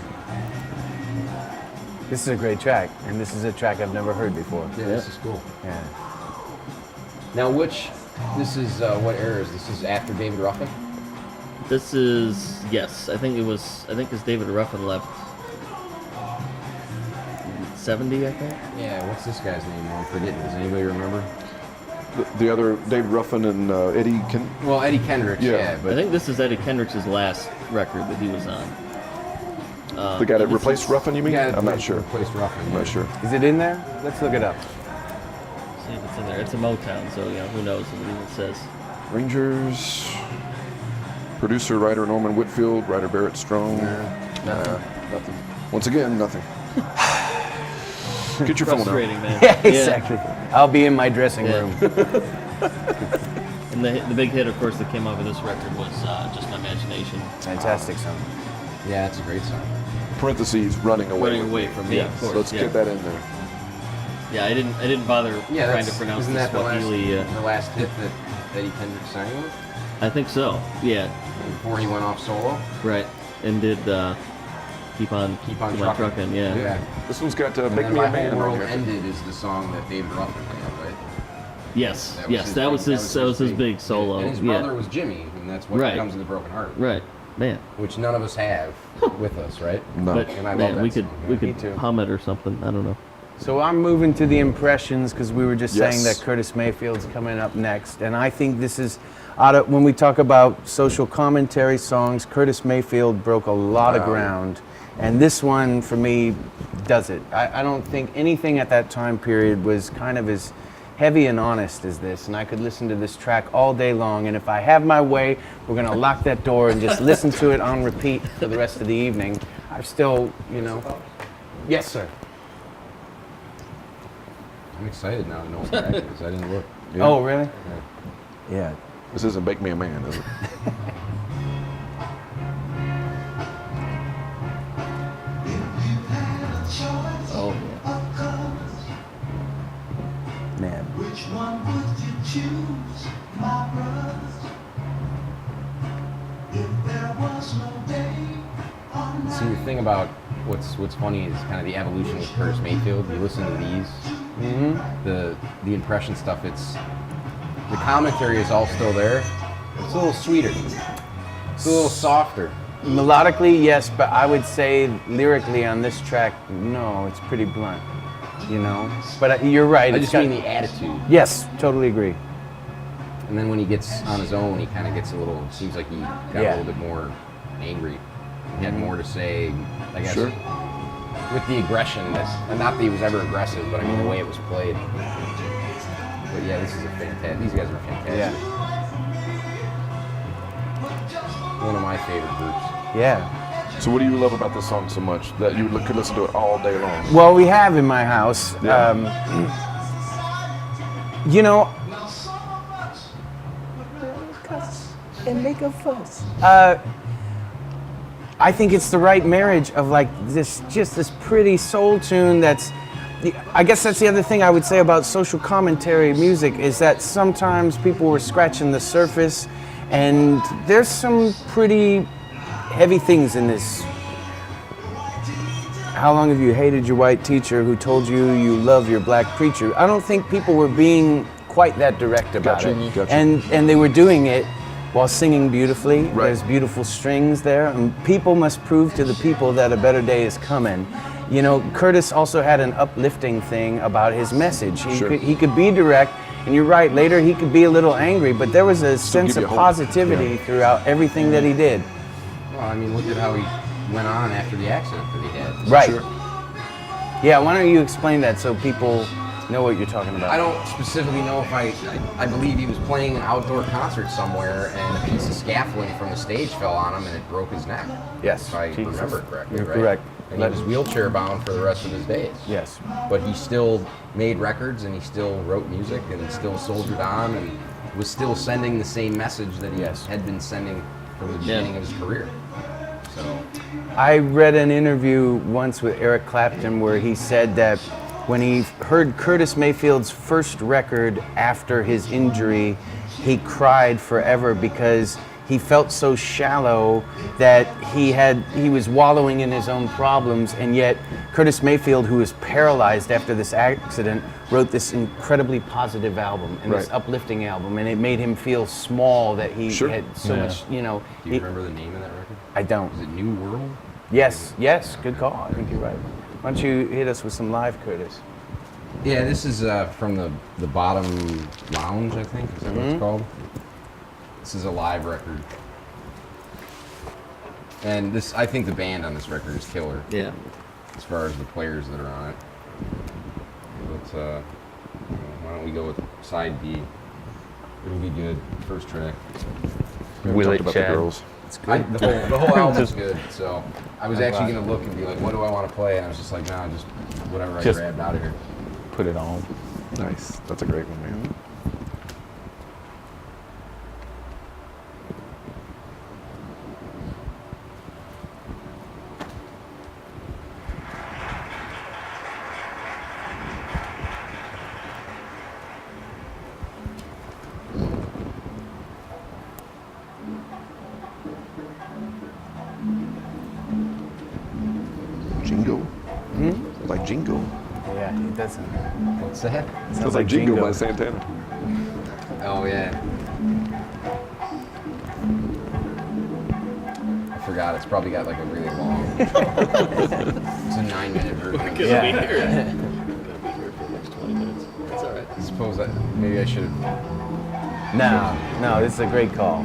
Speaker 5: This is a great track, and this is a track I've never heard before.
Speaker 4: Yeah, this is cool.
Speaker 5: Yeah.
Speaker 4: Now, this is what era is this? This is after David Ruffin?
Speaker 6: This is yes. I think because David Ruffin left 70. I think.
Speaker 4: Yeah, what's this guy's name? I'm forgetting. Does anybody remember?
Speaker 3: The other David Ruffin and Eddie
Speaker 4: Well, Eddie Kendricks,
Speaker 3: Yeah.
Speaker 6: I
Speaker 4: but
Speaker 6: think this is Eddie Kendricks' last record that he was on.
Speaker 3: the guy that
Speaker 6: this
Speaker 3: replaced
Speaker 6: is-
Speaker 3: Ruffin. You mean?
Speaker 4: yeah,
Speaker 3: I'm not sure.
Speaker 4: Replaced Ruffin.
Speaker 3: I'm not sure.
Speaker 5: Is it in there? Let's look it up.
Speaker 6: See if it's in there. It's a Motown, so who knows what it even says.
Speaker 3: Rangers. Producer, writer Norman Whitfield, writer Barrett Strong. Nothing. Once again, nothing. Get your phone out.
Speaker 6: Frustrating, man.
Speaker 5: Yeah, exactly. I'll be in my dressing
Speaker 6: Yeah.
Speaker 5: room.
Speaker 6: And the big hit, of course, that came off of this record was Just My Imagination.
Speaker 5: Fantastic song.
Speaker 4: Yeah, it's a great song.
Speaker 3: Parentheses, running away.
Speaker 6: Running Away from Me,
Speaker 3: Yeah,
Speaker 6: of course.
Speaker 3: so let's
Speaker 6: yeah.
Speaker 3: get that in there.
Speaker 6: Yeah, I didn't bother
Speaker 4: Yeah,
Speaker 6: trying to pronounce
Speaker 4: isn't
Speaker 6: the
Speaker 4: that
Speaker 6: Swahili.
Speaker 4: the last hit that Eddie Kendricks sang with
Speaker 6: I think so. Yeah,
Speaker 4: before he went off solo?
Speaker 6: right. And did Keep on Truckin'. Yeah.
Speaker 4: Yeah.
Speaker 3: This one's got
Speaker 4: And
Speaker 3: Make
Speaker 4: then
Speaker 3: Me
Speaker 4: My
Speaker 3: a Man
Speaker 4: Whole
Speaker 3: on
Speaker 4: World
Speaker 3: here.
Speaker 4: Ended is the song that David Ruffin had, right?
Speaker 6: Yes.
Speaker 4: That was
Speaker 6: Yes.
Speaker 4: his
Speaker 6: That
Speaker 4: big-
Speaker 6: was his big solo.
Speaker 4: And his
Speaker 6: yeah.
Speaker 4: brother was Jimmy, and that's what
Speaker 6: Right.
Speaker 4: becomes in the Broken Heart.
Speaker 6: Right. Man.
Speaker 4: Which none of us have with us, right?
Speaker 3: No.
Speaker 6: But
Speaker 4: And I love
Speaker 6: man,
Speaker 4: that
Speaker 6: we could
Speaker 4: song.
Speaker 6: we
Speaker 5: Me
Speaker 6: could
Speaker 5: too.
Speaker 6: hum it or something. I don't know.
Speaker 5: So I'm moving to the impressions because we were just saying
Speaker 3: Yes.
Speaker 5: that Curtis Mayfield's coming up next, and I think this is when we talk about social commentary songs, Curtis Mayfield broke a lot of ground, and this one for me does it. I don't think anything at that time period was kind of as heavy and honest as this, and I could listen to this track all day long, and if I have my way, we're gonna lock that door and just listen to it on repeat for the rest of the evening. I'm still, yes, sir.
Speaker 4: I'm excited now to know what the track is. I didn't look.
Speaker 5: Oh, really? Yeah.
Speaker 3: This isn't Make Me a Man, is it?
Speaker 6: Oh yeah.
Speaker 5: Man.
Speaker 8: Which one would you choose, my brother? If there was no day or night.
Speaker 4: See, the thing about what's funny is kind of the evolution with Curtis Mayfield. You listen to these, the impression stuff. The commentary is all still there. It's a little sweeter. It's a little softer.
Speaker 5: Melodically, yes, but I would say lyrically on this track, no, it's pretty blunt, But you're right.
Speaker 4: I
Speaker 5: it's
Speaker 4: just
Speaker 5: got-
Speaker 4: mean the attitude.
Speaker 5: Yes, totally agree.
Speaker 4: And then when he gets on his own, he kind of gets a little. It seems like he got
Speaker 5: Yeah.
Speaker 4: a little bit more angry. He had more to say. I guess
Speaker 3: Sure.
Speaker 4: with the aggression. And not that he was ever aggressive, but I mean the way it was played. But yeah, this is a fantastic. These guys are fantastic.
Speaker 5: Yeah.
Speaker 4: One of my favorite groups.
Speaker 5: Yeah.
Speaker 3: So what do you love about this song so much that you could listen to it all day long?
Speaker 5: Well, we have in my house,
Speaker 3: Yeah.
Speaker 5: and make a fuss. I think it's the right marriage of like this pretty soul tune that's, I guess that's the other thing I would say about social commentary music is that sometimes people were scratching the surface, and there's some pretty heavy things in this. How long have you hated your white teacher who told you you love your black preacher? I don't think people were being quite that direct about
Speaker 3: Gotcha,
Speaker 5: it.
Speaker 3: gotcha.
Speaker 5: And they were doing it while singing beautifully.
Speaker 3: Right.
Speaker 5: There's beautiful strings there, and people must prove to the people that a better day is coming. You know, Curtis also had an uplifting thing about his message.
Speaker 3: Sure.
Speaker 5: He could be direct, and you're right, later he could be a little angry, but there was a sense
Speaker 3: give you
Speaker 5: of
Speaker 3: hope.
Speaker 5: positivity
Speaker 3: Yeah.
Speaker 5: throughout everything that he did.
Speaker 4: Well, I mean, look at how he went on after the accident that he had.
Speaker 5: Right.
Speaker 3: Sure.
Speaker 5: Yeah, why don't you explain that so people know what you're talking about?
Speaker 4: I don't specifically know if I believe he was playing an outdoor concert somewhere and a piece of scaffolding from the stage fell on him and it broke his neck.
Speaker 5: Yes.
Speaker 4: If I
Speaker 5: Jesus.
Speaker 4: remember correctly,
Speaker 5: You're
Speaker 4: right?
Speaker 5: correct.
Speaker 4: And he was wheelchair bound for the rest of his days.
Speaker 5: Yes.
Speaker 4: But he still made records and he still wrote music and he still soldiered on and was still sending the same message that he had been sending from the beginning of his career. So
Speaker 5: I read an interview once with Eric Clapton where he said that when he heard Curtis Mayfield's first record after his injury, he cried forever because he felt so shallow that he was wallowing in his own problems, and yet Curtis Mayfield, who was paralyzed after this accident, wrote this incredibly positive album and this
Speaker 3: Right.
Speaker 5: uplifting album, and it made him feel small that he
Speaker 3: Sure.
Speaker 5: had so much, you know.
Speaker 4: do you remember the name of that record?
Speaker 5: I don't.
Speaker 4: Is it New World?
Speaker 5: Yes, good call. I think you're right. Why don't you hit us with some live, Curtis?
Speaker 4: Yeah, this is from the Bottom Lounge, I think. Is that what it's called? This is a live record. And this, I think the band on this record is killer
Speaker 6: Yeah.
Speaker 4: as far as the players that are on it. But why don't we go with side B? It'll be good. First track.
Speaker 3: We
Speaker 2: Will
Speaker 3: talked
Speaker 2: it,
Speaker 3: about
Speaker 2: Chad?
Speaker 3: the girls.
Speaker 4: The whole album's good. So I was actually going to look and be like, what do I want to play? And I was just like, nah, just whatever I
Speaker 2: Just-
Speaker 4: grabbed out of here.
Speaker 2: Put it on.
Speaker 3: Nice. That's a great one, man. Jingo. Like Jingo.
Speaker 5: Yeah, it doesn't.
Speaker 4: What's that?
Speaker 3: Sounds like Jingo by Santana.
Speaker 4: Oh, yeah. I forgot. It's probably got like a really long. It's a 9-minute version.
Speaker 5: Yeah.
Speaker 6: Gonna be here for the next 20 minutes. It's all right.
Speaker 4: I suppose that maybe I should have.
Speaker 5: No, this is a great call.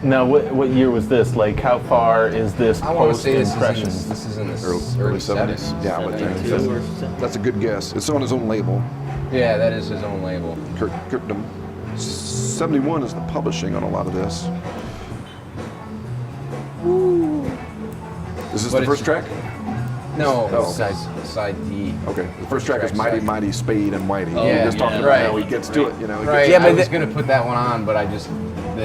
Speaker 2: Now, what year was this? Like, how far is this
Speaker 4: I want to
Speaker 2: post
Speaker 4: say
Speaker 2: impressions?
Speaker 4: this is in the
Speaker 3: Early 70s. Yeah, but
Speaker 6: 72 or something.
Speaker 3: that's a good guess. It's on his own label.
Speaker 4: Yeah, that is his own label.
Speaker 3: Kirkdom. 71 is the publishing on a lot of this. Is this
Speaker 4: But
Speaker 3: the first
Speaker 4: it's-
Speaker 3: track?
Speaker 4: No,
Speaker 3: Oh.
Speaker 4: side D.
Speaker 3: Okay. The first track is Mighty
Speaker 4: side.
Speaker 3: Mighty Spade and Whitey.
Speaker 4: Oh,
Speaker 3: We're
Speaker 4: yeah,
Speaker 3: just talking
Speaker 4: yeah,
Speaker 3: about
Speaker 4: right.
Speaker 3: how he gets to it, you know. he
Speaker 4: Right.
Speaker 3: gets-
Speaker 5: Yeah,
Speaker 4: I
Speaker 5: but
Speaker 4: was
Speaker 5: the-
Speaker 4: gonna put that one on, but I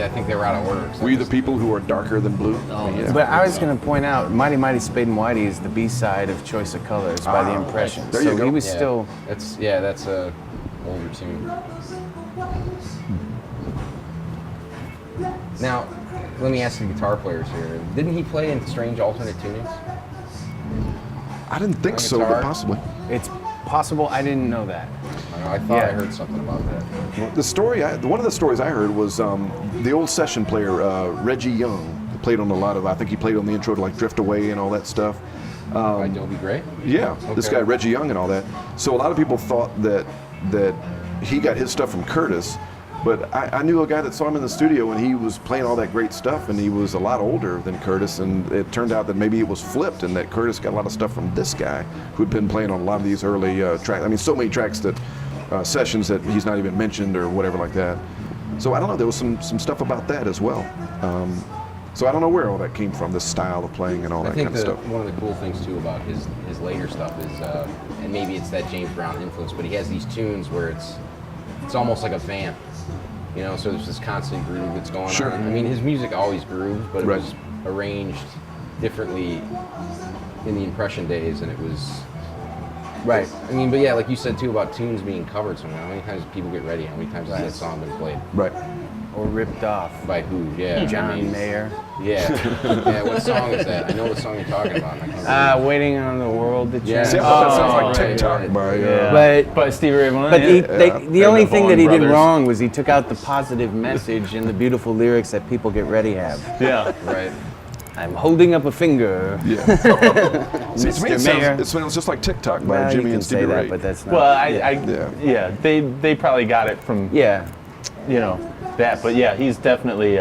Speaker 4: think they were out of order. So I
Speaker 3: We the
Speaker 4: just-
Speaker 3: people who are darker than blue.
Speaker 6: Oh,
Speaker 3: yeah.
Speaker 5: But I was going to point out, Mighty Mighty Spade and Whitey is the B-side of Choice of Colors by The Impressions.
Speaker 3: There
Speaker 5: so
Speaker 3: you go.
Speaker 5: he was
Speaker 4: Yeah.
Speaker 5: still.
Speaker 4: That's a older tune. Now, let me ask the guitar players here. Didn't he play in Strange Alternate Tunings?
Speaker 3: I didn't think
Speaker 4: On
Speaker 3: so, but
Speaker 4: guitar?
Speaker 3: possibly.
Speaker 5: It's possible. I didn't know that.
Speaker 4: I thought
Speaker 5: Yeah.
Speaker 4: I heard something about that.
Speaker 3: The story, one of the stories I heard was the old session player Reggie Young played on a lot of. I think he played on the intro to like Drift Away and all that stuff.
Speaker 4: By Dobie Gray?
Speaker 3: Yeah, this
Speaker 4: Okay.
Speaker 3: guy Reggie Young and all that. So a lot of people thought that he got his stuff from Curtis, but I knew a guy that saw him in the studio and he was playing all that great stuff, and he was a lot older than Curtis, and it turned out that maybe it was flipped, and that Curtis got a lot of stuff from this guy who'd been playing on a lot of these early tracks. I mean, so many tracks that sessions that he's not even mentioned or whatever like that. So I don't know. There was some stuff about that as well. So I don't know where all that came from, this style of playing and all
Speaker 4: I
Speaker 3: that
Speaker 4: think
Speaker 3: kind of stuff.
Speaker 4: one of the cool things too about his later stuff is, and maybe it's that James Brown influence, but he has these tunes where it's almost like a vamp, you know. So there's this constant groove that's going
Speaker 3: Sure.
Speaker 4: on. I mean, his music always grooves, but it
Speaker 3: Right.
Speaker 4: was arranged differently in the Impression days, and it was.
Speaker 5: Right.
Speaker 4: I mean, but yeah, like you said too about tunes being covered somewhere. How many times do people get ready? How many times has that song been played?
Speaker 3: Right.
Speaker 5: Or ripped off.
Speaker 4: By who? Yeah.
Speaker 5: John
Speaker 4: I mean,
Speaker 5: Mayer.
Speaker 4: Yeah. Yeah. What song is that? I know what song you're talking about. and I can't remember.
Speaker 5: Waiting on the World to Change.
Speaker 4: Yeah.
Speaker 3: See, I thought that sounds like
Speaker 4: right,
Speaker 3: TikTok
Speaker 4: right.
Speaker 3: by.
Speaker 5: But
Speaker 2: By Stevie Ray Vaughan.
Speaker 5: But
Speaker 2: yeah.
Speaker 5: the
Speaker 2: And
Speaker 5: only
Speaker 2: the
Speaker 5: thing that
Speaker 2: Vaughan
Speaker 5: he did
Speaker 2: brothers.
Speaker 5: wrong was he took out the positive message and the beautiful lyrics that People Get Ready have.
Speaker 2: Yeah.
Speaker 4: Right.
Speaker 5: I'm holding up a finger.
Speaker 3: Yeah. See, to me,
Speaker 5: Mr. Mayor.
Speaker 3: it sounds just like TikTok by
Speaker 5: Well, you
Speaker 3: Jimmy
Speaker 5: can
Speaker 3: and
Speaker 5: say
Speaker 3: Stevie
Speaker 5: that,
Speaker 3: Ray.
Speaker 5: but that's not.
Speaker 2: Well,
Speaker 3: Yeah.
Speaker 2: they probably got it from
Speaker 5: yeah.
Speaker 2: you know that, but yeah, he's definitely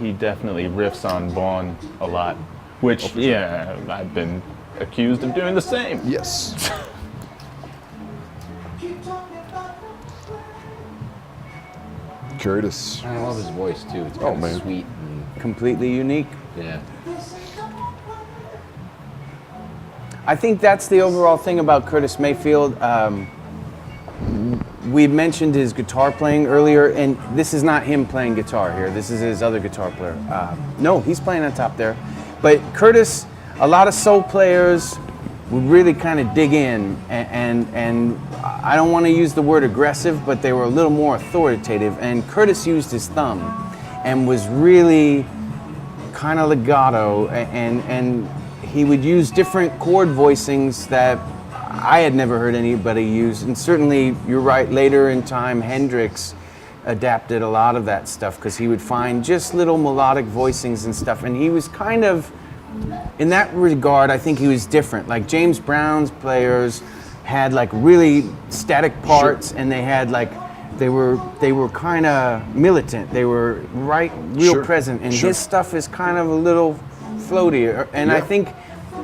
Speaker 2: he definitely riffs on Vaughn a lot, which yeah, I've been accused of doing the same.
Speaker 3: Yes. Curtis.
Speaker 4: I love his voice too. It's kind
Speaker 3: Oh,
Speaker 4: of
Speaker 3: man.
Speaker 4: sweet and
Speaker 5: Completely unique.
Speaker 4: yeah.
Speaker 5: I think that's the overall thing about Curtis Mayfield. We mentioned his guitar playing earlier, and this is not him playing guitar here. This is his other guitar player. No, he's playing on top there. But Curtis, a lot of soul players would really kind of dig in, and I don't want to use the word aggressive, but they were a little more authoritative. And Curtis used his thumb, and was really kind of legato, and he would use different chord voicings that I had never heard anybody use. And certainly, you're right, later in time, Hendrix adapted a lot of that stuff because he would find just little melodic voicings and stuff. And he was kind of, in that regard, I think he was different. Like James Brown's players had like really static parts, and they had like, they were kind of militant. They were real
Speaker 3: Sure.
Speaker 5: present. And
Speaker 3: Sure.
Speaker 5: his stuff is kind of a little floatier. And I
Speaker 3: Yeah.
Speaker 5: think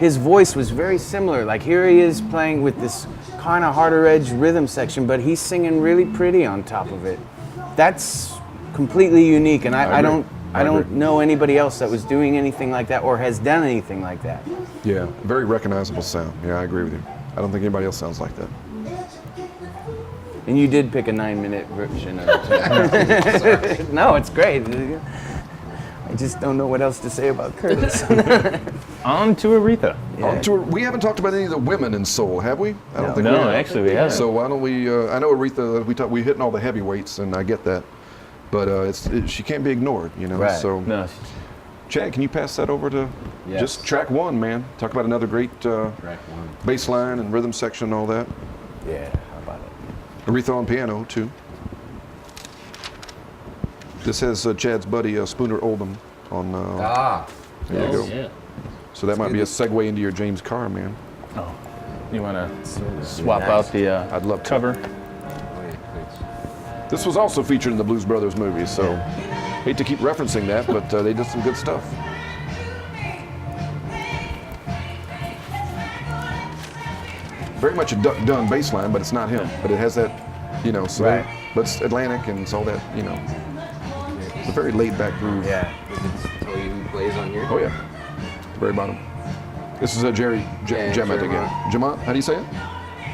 Speaker 5: his voice was very similar. Like here he is playing with this kind of harder edge rhythm section, but he's singing really pretty on top of it. That's completely unique, and I
Speaker 3: agree.
Speaker 5: don't
Speaker 3: I
Speaker 5: I don't
Speaker 3: agree.
Speaker 5: know anybody else that was doing anything like that or has done anything like that.
Speaker 3: Yeah. Very recognizable sound. Yeah, I agree with you. I don't think anybody else sounds like that.
Speaker 5: And you did pick a 9-minute version of it. No, it's great. I just don't know what else to say about Curtis.
Speaker 2: On to Aretha.
Speaker 3: On tour, we haven't talked about any of the women in soul, have we? I don't think we
Speaker 2: No,
Speaker 3: have.
Speaker 2: actually we haven't.
Speaker 3: So why don't we? I know Aretha. We hitting all the heavyweights, and I get that, but she can't be ignored, you know.
Speaker 5: Right.
Speaker 3: So,
Speaker 2: No,
Speaker 3: Chad, can you pass that over to
Speaker 4: Yes.
Speaker 3: just track one, man? Talk about another great
Speaker 4: Track one.
Speaker 3: bass line and rhythm section and all that.
Speaker 5: Yeah, how about it?
Speaker 3: Aretha on piano too. This has Chad's buddy Spooner Oldham on. There you go.
Speaker 6: Yeah.
Speaker 3: So that might be a segue into your James Carr, man.
Speaker 2: Oh, you want to swap out the
Speaker 3: I'd love to.
Speaker 2: cover?
Speaker 3: This was also featured in the Blues Brothers movie, so hate to keep referencing that, but they did some good stuff. Very much a Duck Dunn bass line, but it's not him. But it has that, you know, so
Speaker 5: Right.
Speaker 3: but it's Atlantic and it's all that, you know. It's a very laid back groove.
Speaker 5: Yeah.
Speaker 4: Does it tell you who plays on here?
Speaker 3: Oh yeah. Very bottom. This is a Jerry
Speaker 4: Yeah,
Speaker 3: Jamont again.
Speaker 4: Jeremont.
Speaker 3: Jamont, how do you say it?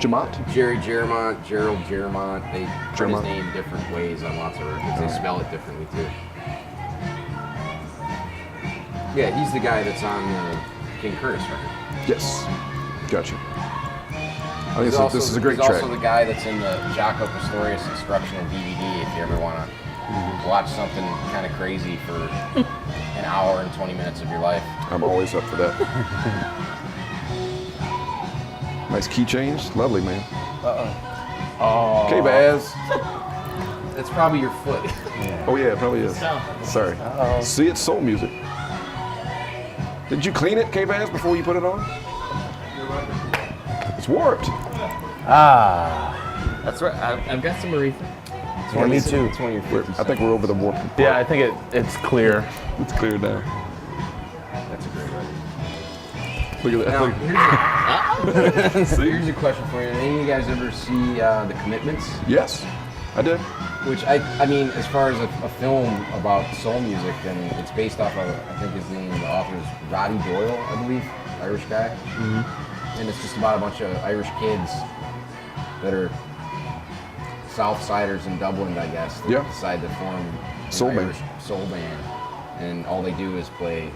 Speaker 3: Jamont?
Speaker 4: Jerry Jeremont, Gerald Jeremont. They put his
Speaker 3: Jeremont.
Speaker 4: name different ways on lots of records. They spell it differently too. Yeah, he's the guy that's on the King Curtis record.
Speaker 3: Yes. Gotcha. I think
Speaker 4: He's
Speaker 3: this is a great
Speaker 4: he's
Speaker 3: track.
Speaker 4: also the guy that's in the Jaco Pastorius instructional DVD if you ever want to watch something kind of crazy for an hour and 20 minutes of your life.
Speaker 3: I'm always up for that. Nice key change. Lovely, man.
Speaker 2: Oh,
Speaker 3: Okay, Baz.
Speaker 4: That's probably your foot.
Speaker 3: Oh, yeah, it probably is. Sorry. See, it's soul music. Did you clean it, K-Baz, before you put it on? It's warped.
Speaker 6: That's right. I've got some Aretha.
Speaker 5: Yeah, me too.
Speaker 4: It's one of your foot.
Speaker 3: I think we're over the warp.
Speaker 2: yeah, I think it's clear.
Speaker 3: It's clear now.
Speaker 4: That's a great record.
Speaker 3: Look at that.
Speaker 4: Now,
Speaker 3: Look. See?
Speaker 4: here's a question for you. Did any of you guys ever see The Commitments?
Speaker 3: Yes, I did.
Speaker 4: Which I mean, as far as a film about soul music, and it's based off of, I think his name, the author is Roddy Doyle, I believe, Irish guy. And it's just about a bunch of Irish kids that are Southsiders in Dublin, I guess. That
Speaker 3: Yeah.
Speaker 4: decide to form an
Speaker 3: Soul band.
Speaker 4: Irish soul band, and all they do is play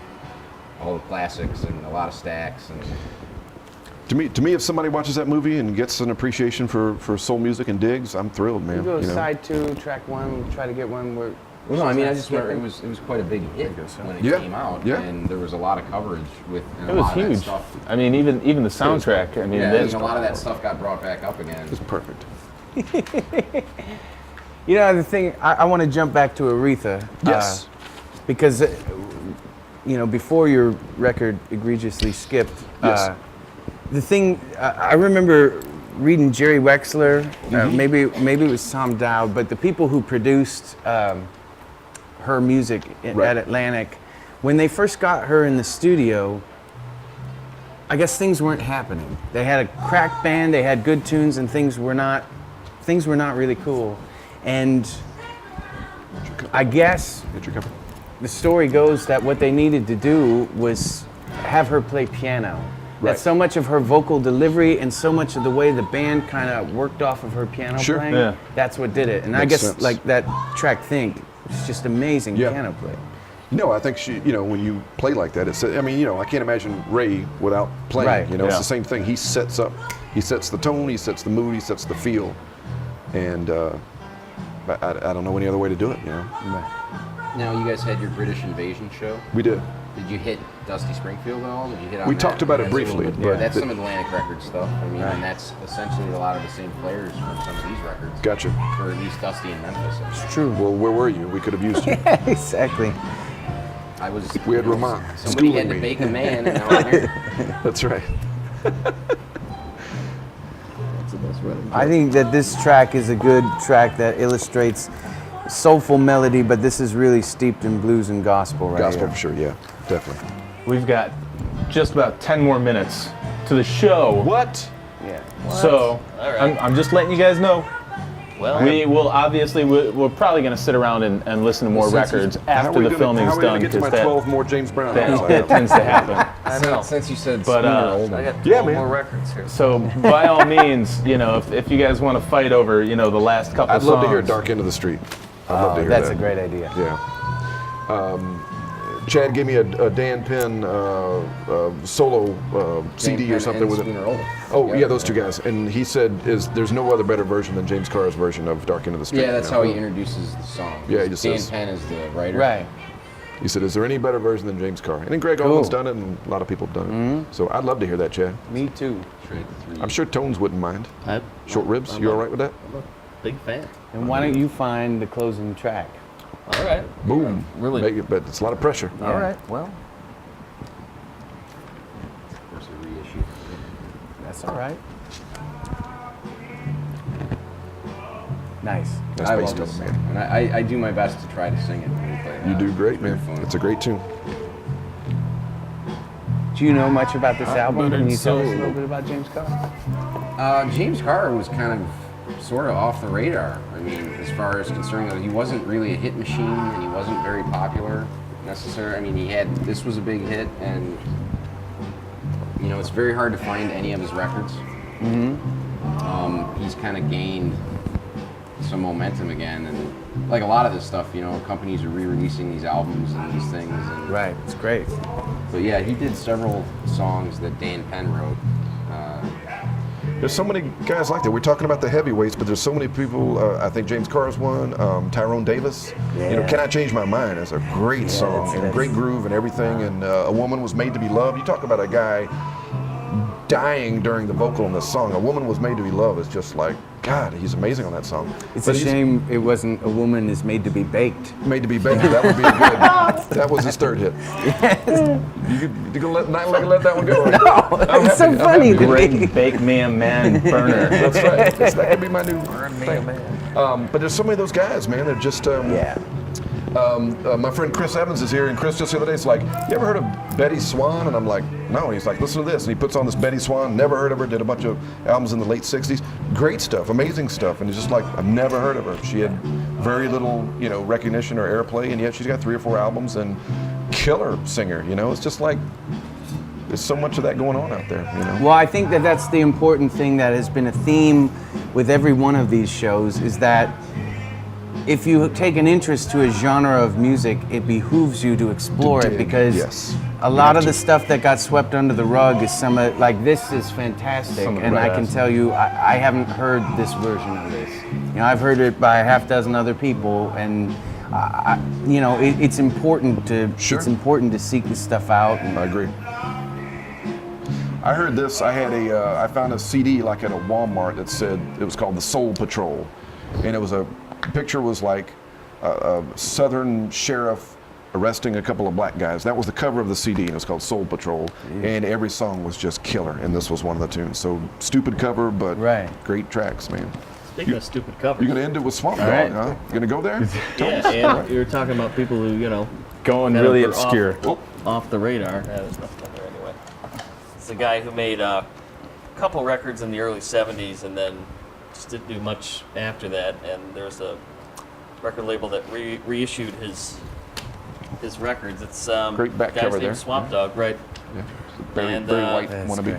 Speaker 4: all the classics and a lot of Stax. And
Speaker 3: To me, if somebody watches that movie and gets an appreciation for soul music and digs, I'm thrilled, man.
Speaker 5: We go
Speaker 3: you know?
Speaker 5: side 2, track 1, try to get one where.
Speaker 4: well, no, I mean, I
Speaker 5: she's
Speaker 4: just
Speaker 5: not
Speaker 4: remember it
Speaker 5: skipping.
Speaker 4: was quite a big hit when it
Speaker 3: Yeah,
Speaker 4: came out,
Speaker 3: yeah.
Speaker 4: and there was a lot of coverage with and
Speaker 2: It
Speaker 4: a
Speaker 2: was
Speaker 4: lot of that
Speaker 2: huge.
Speaker 4: stuff.
Speaker 2: I mean, even the soundtrack. I mean,
Speaker 4: Yeah,
Speaker 2: that's
Speaker 4: and a lot of that stuff got brought back up again.
Speaker 3: It's perfect.
Speaker 5: You know, the thing, I want to jump back to Aretha.
Speaker 3: Yes.
Speaker 5: Because, you know, before your record egregiously skipped,
Speaker 3: Yes.
Speaker 5: the thing, I remember reading Jerry Wexler, maybe it was Tom Dowd, but the people who produced her music
Speaker 3: Right.
Speaker 5: at Atlantic, when they first got her in the studio, I guess things weren't happening. They had a crack band, they had good tunes, and things were not really cool. And I guess
Speaker 3: Get your cover.
Speaker 5: the story goes that what they needed to do was have her play piano.
Speaker 3: Right.
Speaker 5: That so much of her vocal delivery and so much of the way the band kind of worked off of her piano
Speaker 3: Sure.
Speaker 5: playing,
Speaker 2: Yeah.
Speaker 5: that's what did it. And I
Speaker 3: Makes
Speaker 5: guess
Speaker 3: sense.
Speaker 5: like that track Think, it's just amazing
Speaker 3: Yeah.
Speaker 5: piano playing.
Speaker 3: No, I think she, you know, when you play like that, it's, I mean, you know, I can't imagine Ray without playing.
Speaker 5: Right.
Speaker 3: You know, it's
Speaker 2: Yeah.
Speaker 3: the same thing. He sets the tone, he sets the mood, he sets the feel. And I don't know any other way to do it, you know.
Speaker 4: Now, you guys had your British Invasion show.
Speaker 3: We did.
Speaker 4: Did you hit Dusty Springfield at all? Did you hit on
Speaker 3: We
Speaker 4: that?
Speaker 3: talked about it
Speaker 4: That's a little
Speaker 3: briefly,
Speaker 4: bit-
Speaker 3: but
Speaker 4: that's
Speaker 3: the-
Speaker 4: some Atlantic Records stuff. I mean, and that's essentially a lot of the same players from some of these records.
Speaker 3: Gotcha.
Speaker 4: Or at least Dusty in Memphis.
Speaker 5: It's true.
Speaker 3: Well, where were you? We could have used you.
Speaker 5: Exactly.
Speaker 4: I was.
Speaker 3: We had Ramon
Speaker 4: Somebody had
Speaker 3: schooling
Speaker 4: to
Speaker 3: me.
Speaker 4: bake a man, and now I'm here.
Speaker 3: That's right.
Speaker 6: That's the best running.
Speaker 5: I think that this track is a good track that illustrates soulful melody, but this is really steeped in blues and gospel right
Speaker 3: Gospel
Speaker 5: here.
Speaker 3: for sure, yeah, definitely.
Speaker 2: we've got just about 10 more minutes to the show.
Speaker 3: What?
Speaker 5: Yeah.
Speaker 2: So
Speaker 6: All right.
Speaker 2: I'm just letting you guys know.
Speaker 6: Well,
Speaker 2: We will obviously, we're probably going to sit around and listen to more records after the filming's
Speaker 3: How are we
Speaker 2: done,
Speaker 3: gonna get to my
Speaker 2: because
Speaker 3: 12 more James Brown?
Speaker 2: that,
Speaker 3: songs?
Speaker 2: that tends to happen.
Speaker 6: I know.
Speaker 4: Since you said
Speaker 2: But,
Speaker 4: Spooner
Speaker 2: uh,
Speaker 4: Oldham.
Speaker 6: I got
Speaker 3: Yeah,
Speaker 6: 12
Speaker 3: man.
Speaker 6: more records here.
Speaker 2: So by all means, you know, if you guys want to fight over, you know, the last couple
Speaker 3: I'd
Speaker 2: songs.
Speaker 3: love to hear Dark End of the Street. I'd love to hear
Speaker 5: That's
Speaker 3: that.
Speaker 5: a great idea.
Speaker 3: Yeah. Chad gave me a Dan Penn solo CD or something with it.
Speaker 4: Spooner Oldham.
Speaker 3: Oh yeah, those two guys. And he said, there's no other better version than James Carr's version of Dark End of the Street.
Speaker 4: Yeah, that's
Speaker 3: you know?
Speaker 4: how he introduces the song.
Speaker 3: Yeah, he just
Speaker 4: Dan
Speaker 3: says-
Speaker 4: Penn is the writer.
Speaker 5: Right.
Speaker 3: He said, is there any better version than James Carr? And then Greg
Speaker 5: Cool.
Speaker 3: Allman's done it, and a lot of people have done it. So I'd love to hear that, Chad.
Speaker 5: Me too.
Speaker 4: Straight through.
Speaker 3: I'm sure Tones wouldn't mind. Short ribs, you all right with that?
Speaker 6: I'm a big fan.
Speaker 5: And why don't you find the closing track?
Speaker 6: All right.
Speaker 3: Boom.
Speaker 6: Really?
Speaker 3: Make it, but it's a lot of pressure.
Speaker 5: All right.
Speaker 6: Well,
Speaker 4: Of course, a reissue.
Speaker 5: That's all right. Nice.
Speaker 3: That's
Speaker 4: I
Speaker 3: bass
Speaker 4: love
Speaker 3: tone,
Speaker 4: this song,
Speaker 3: man.
Speaker 4: and I do my best to try to sing it when we play it.
Speaker 3: You do
Speaker 4: It's
Speaker 3: great,
Speaker 4: very
Speaker 3: man.
Speaker 4: fun.
Speaker 3: It's a great tune.
Speaker 5: Do you know much about this album?
Speaker 2: but
Speaker 5: Can you
Speaker 2: it's
Speaker 5: tell us a
Speaker 2: so-
Speaker 5: little bit about James Carr?
Speaker 4: James Carr was kind of sort of off the radar. I mean, as far as concerned, he wasn't really a hit machine, and he wasn't very popular necessarily. I mean, this was a big hit, and you know, it's very hard to find any of his records. He's kind of gained some momentum again, and like a lot of this stuff, you know, companies are re-releasing these albums and these things. And,
Speaker 5: Right. It's great.
Speaker 4: But yeah, he did several songs that Dan Penn wrote.
Speaker 3: There's so many guys like that. We're talking about the heavyweights, but there's so many people. I think James Carr's one. Tyrone Davis. You know,
Speaker 5: Yeah.
Speaker 3: Can I Change My Mind? That's a great song and
Speaker 5: that's-
Speaker 3: great groove and everything. And A Woman Was Made to Be Loved. You talk about a guy dying during the vocal in this song. A Woman Was Made to Be Loved is just like, God, he's amazing on that song.
Speaker 5: It's
Speaker 3: But
Speaker 5: a
Speaker 3: he's
Speaker 5: shame it wasn't A Woman Is Made to Be Baked.
Speaker 3: Made to Be Baked. That would be good. That was his third hit. You gonna let that one go? No,
Speaker 5: It's so funny to me.
Speaker 2: Great Bake Man Burner.
Speaker 3: That's right. That could be my new thing. But there's so many of those guys, man. They're just
Speaker 5: Yeah.
Speaker 3: my friend Chris Evans is here, and Chris just the other day is like, you ever heard of Betty Swan? And I'm like, no. And he's like, listen to this. And he puts on this Betty Swan, never heard of her, did a bunch of albums in the late 60s. Great stuff, amazing stuff. And he's just like, I've never heard of her. She had very little, you know, recognition or airplay, and yet she's got 3 or 4 albums and killer singer, you know? It's just like, there's so much of that going on out there, you know?
Speaker 5: Well, I think that that's the important thing that has been a theme with every one of these shows is that if you take an interest to a genre of music, it behooves you to explore it
Speaker 3: dig,
Speaker 5: because
Speaker 3: yes.
Speaker 5: a lot of the stuff that got swept under the rug is like this is fantastic,
Speaker 2: Some of the
Speaker 5: and I
Speaker 2: badass.
Speaker 5: can tell you I haven't heard this version of this. You know, I've heard it by a half dozen other people, and you know, it's important to
Speaker 3: Sure.
Speaker 5: it's important to seek this stuff out. And
Speaker 3: I agree. I heard this. I found a CD like at a Walmart that said it was called the Soul Patrol, and it was picture was like a Southern sheriff arresting a couple of black guys. That was the cover of the CD, and it was called Soul Patrol. And every song was just killer, and this was one of the tunes. So stupid cover, but
Speaker 5: Right.
Speaker 3: great tracks, man.
Speaker 6: Speaking of stupid covers.
Speaker 3: You're gonna end it with Swamp Dog,
Speaker 5: right.
Speaker 3: huh? You gonna go there?
Speaker 6: Yeah, and you were talking about people who, you know,
Speaker 2: Going
Speaker 6: kind of
Speaker 2: really
Speaker 6: were
Speaker 2: obscure.
Speaker 6: off the radar. There's nothing in there anyway. It's a guy who made a couple records in the early 70s and then just didn't do much after that. And there's a record label that reissued his records. It's
Speaker 3: Great back
Speaker 6: guy's
Speaker 3: cover
Speaker 6: named
Speaker 3: there.
Speaker 6: Swamp Dog, right?
Speaker 3: Yeah. Very,
Speaker 6: And,
Speaker 3: very white
Speaker 5: That's
Speaker 3: wannabe.
Speaker 5: great.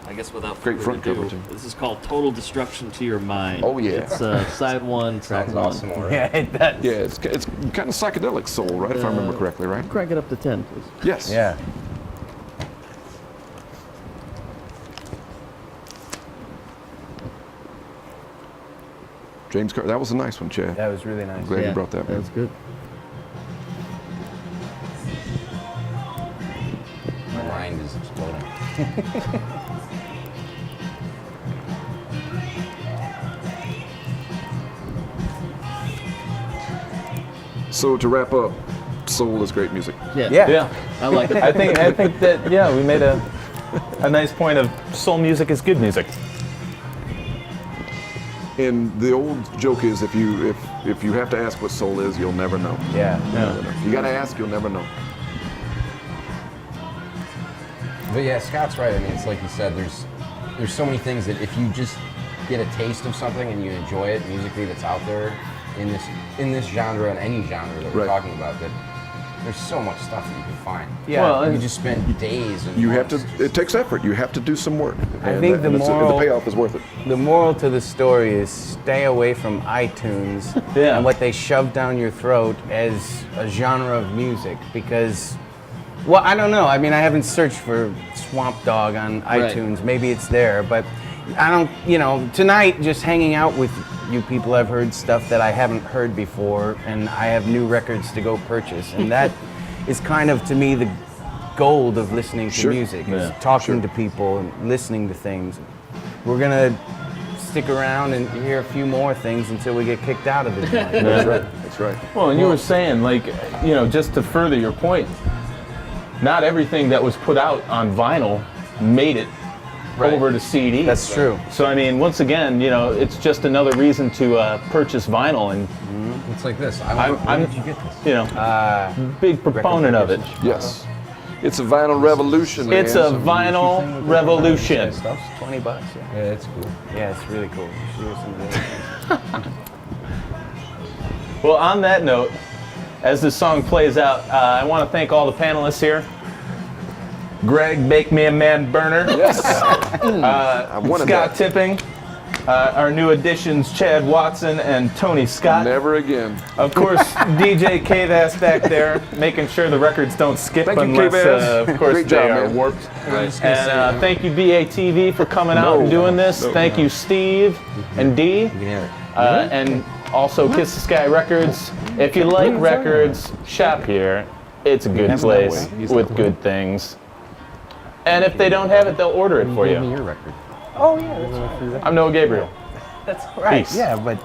Speaker 6: I guess without
Speaker 3: Great
Speaker 6: further
Speaker 3: front cover,
Speaker 6: ado,
Speaker 3: too.
Speaker 6: this is called Total Destruction to Your Mind.
Speaker 3: Oh, yeah.
Speaker 6: It's side one, track
Speaker 4: Sounds
Speaker 6: one.
Speaker 4: awesome. All right.
Speaker 5: Yeah, it does.
Speaker 3: Yeah, it's kind of psychedelic soul, right? If I remember correctly, right?
Speaker 6: Crank it up to 10, please.
Speaker 3: Yes.
Speaker 5: Yeah.
Speaker 3: James Carter. That was a nice one, Chad.
Speaker 5: That was really nice.
Speaker 3: Glad you brought that. Man.
Speaker 6: That's good.
Speaker 4: My mind is exploding.
Speaker 3: So to wrap up, soul is great music.
Speaker 6: Yeah.
Speaker 2: Yeah.
Speaker 6: I like it.
Speaker 2: I think that we made a nice point of soul music is good music.
Speaker 3: And the old joke is, if you have to ask what soul is, you'll never know.
Speaker 5: Yeah.
Speaker 3: You got to ask, you'll never know.
Speaker 4: But yeah, Scott's right. I mean, it's like you said. There's so many things that if you just get a taste of something and you enjoy it musically that's out there in this genre and any genre that we're
Speaker 3: Right.
Speaker 4: talking about, that there's so much stuff that you can find.
Speaker 5: Yeah.
Speaker 2: Well,
Speaker 4: You just spend days and
Speaker 3: You have to.
Speaker 4: months just-
Speaker 3: It takes effort. You have to do some work.
Speaker 5: I
Speaker 3: And
Speaker 5: think
Speaker 3: that-
Speaker 5: the
Speaker 3: and it's-
Speaker 5: moral-
Speaker 3: the payoff is worth it.
Speaker 5: The moral to the story is stay away from iTunes
Speaker 2: Yeah.
Speaker 5: and what they shove down your throat as a genre of music because, well, I don't know. I mean, I haven't searched for Swamp Dog on iTunes. Maybe it's there, but I don't, you know, tonight just hanging out with you people, I've heard stuff that I haven't heard before and I have new records to go purchase. And that is kind of, to me, the gold of listening to
Speaker 3: Sure.
Speaker 5: music is
Speaker 2: Yeah.
Speaker 5: talking to people and listening to things. We're gonna stick around and hear a few more things until we get kicked out of the joint.
Speaker 3: That's right. That's right.
Speaker 2: Well, and you were saying, like, you know, just to further your point, not everything that was put out on vinyl made it over to CD.
Speaker 5: That's true.
Speaker 2: So, I mean, once again, you know, it's just another reason to purchase vinyl, and
Speaker 4: It's like this.
Speaker 2: I'm-
Speaker 4: Where did you get this?
Speaker 2: you know, big proponent of it.
Speaker 3: Yes. It's a vinyl revolution, man.
Speaker 2: It's a vinyl revolution.
Speaker 5: Stuff's $20. Yeah.
Speaker 4: Yeah, it's cool.
Speaker 5: Yeah, it's really cool. You should listen to this.
Speaker 2: Well, on that note, as this song plays out, I want to thank all the panelists here. Greg, Bake Me a Man Burner.
Speaker 3: Yes. I wanted
Speaker 2: Scott
Speaker 3: that.
Speaker 2: Tipping. Our new additions, Chad Watson and Tony Scott.
Speaker 3: Never again.
Speaker 2: Of course, DJ K-Vass back there, making sure the records don't skip
Speaker 3: Thank you,
Speaker 2: unless,
Speaker 3: K-Vass.
Speaker 2: of course,
Speaker 3: Great
Speaker 2: they
Speaker 3: job,
Speaker 2: are
Speaker 3: man.
Speaker 2: warped.
Speaker 4: I'm just gonna
Speaker 2: And thank you, BATV, for coming out and doing this. Thank you, Steve and Dee.
Speaker 4: You can hear it.
Speaker 2: And also Kiss the Sky Records. If you like records, shop here. It's a good place with good things. And if they don't have it, they'll order it for
Speaker 4: Give me
Speaker 2: you.
Speaker 4: your record.
Speaker 5: Oh, yeah, that's right.
Speaker 2: I'm Noah Gabriel.
Speaker 5: That's right.
Speaker 2: Peace.
Speaker 5: Yeah, but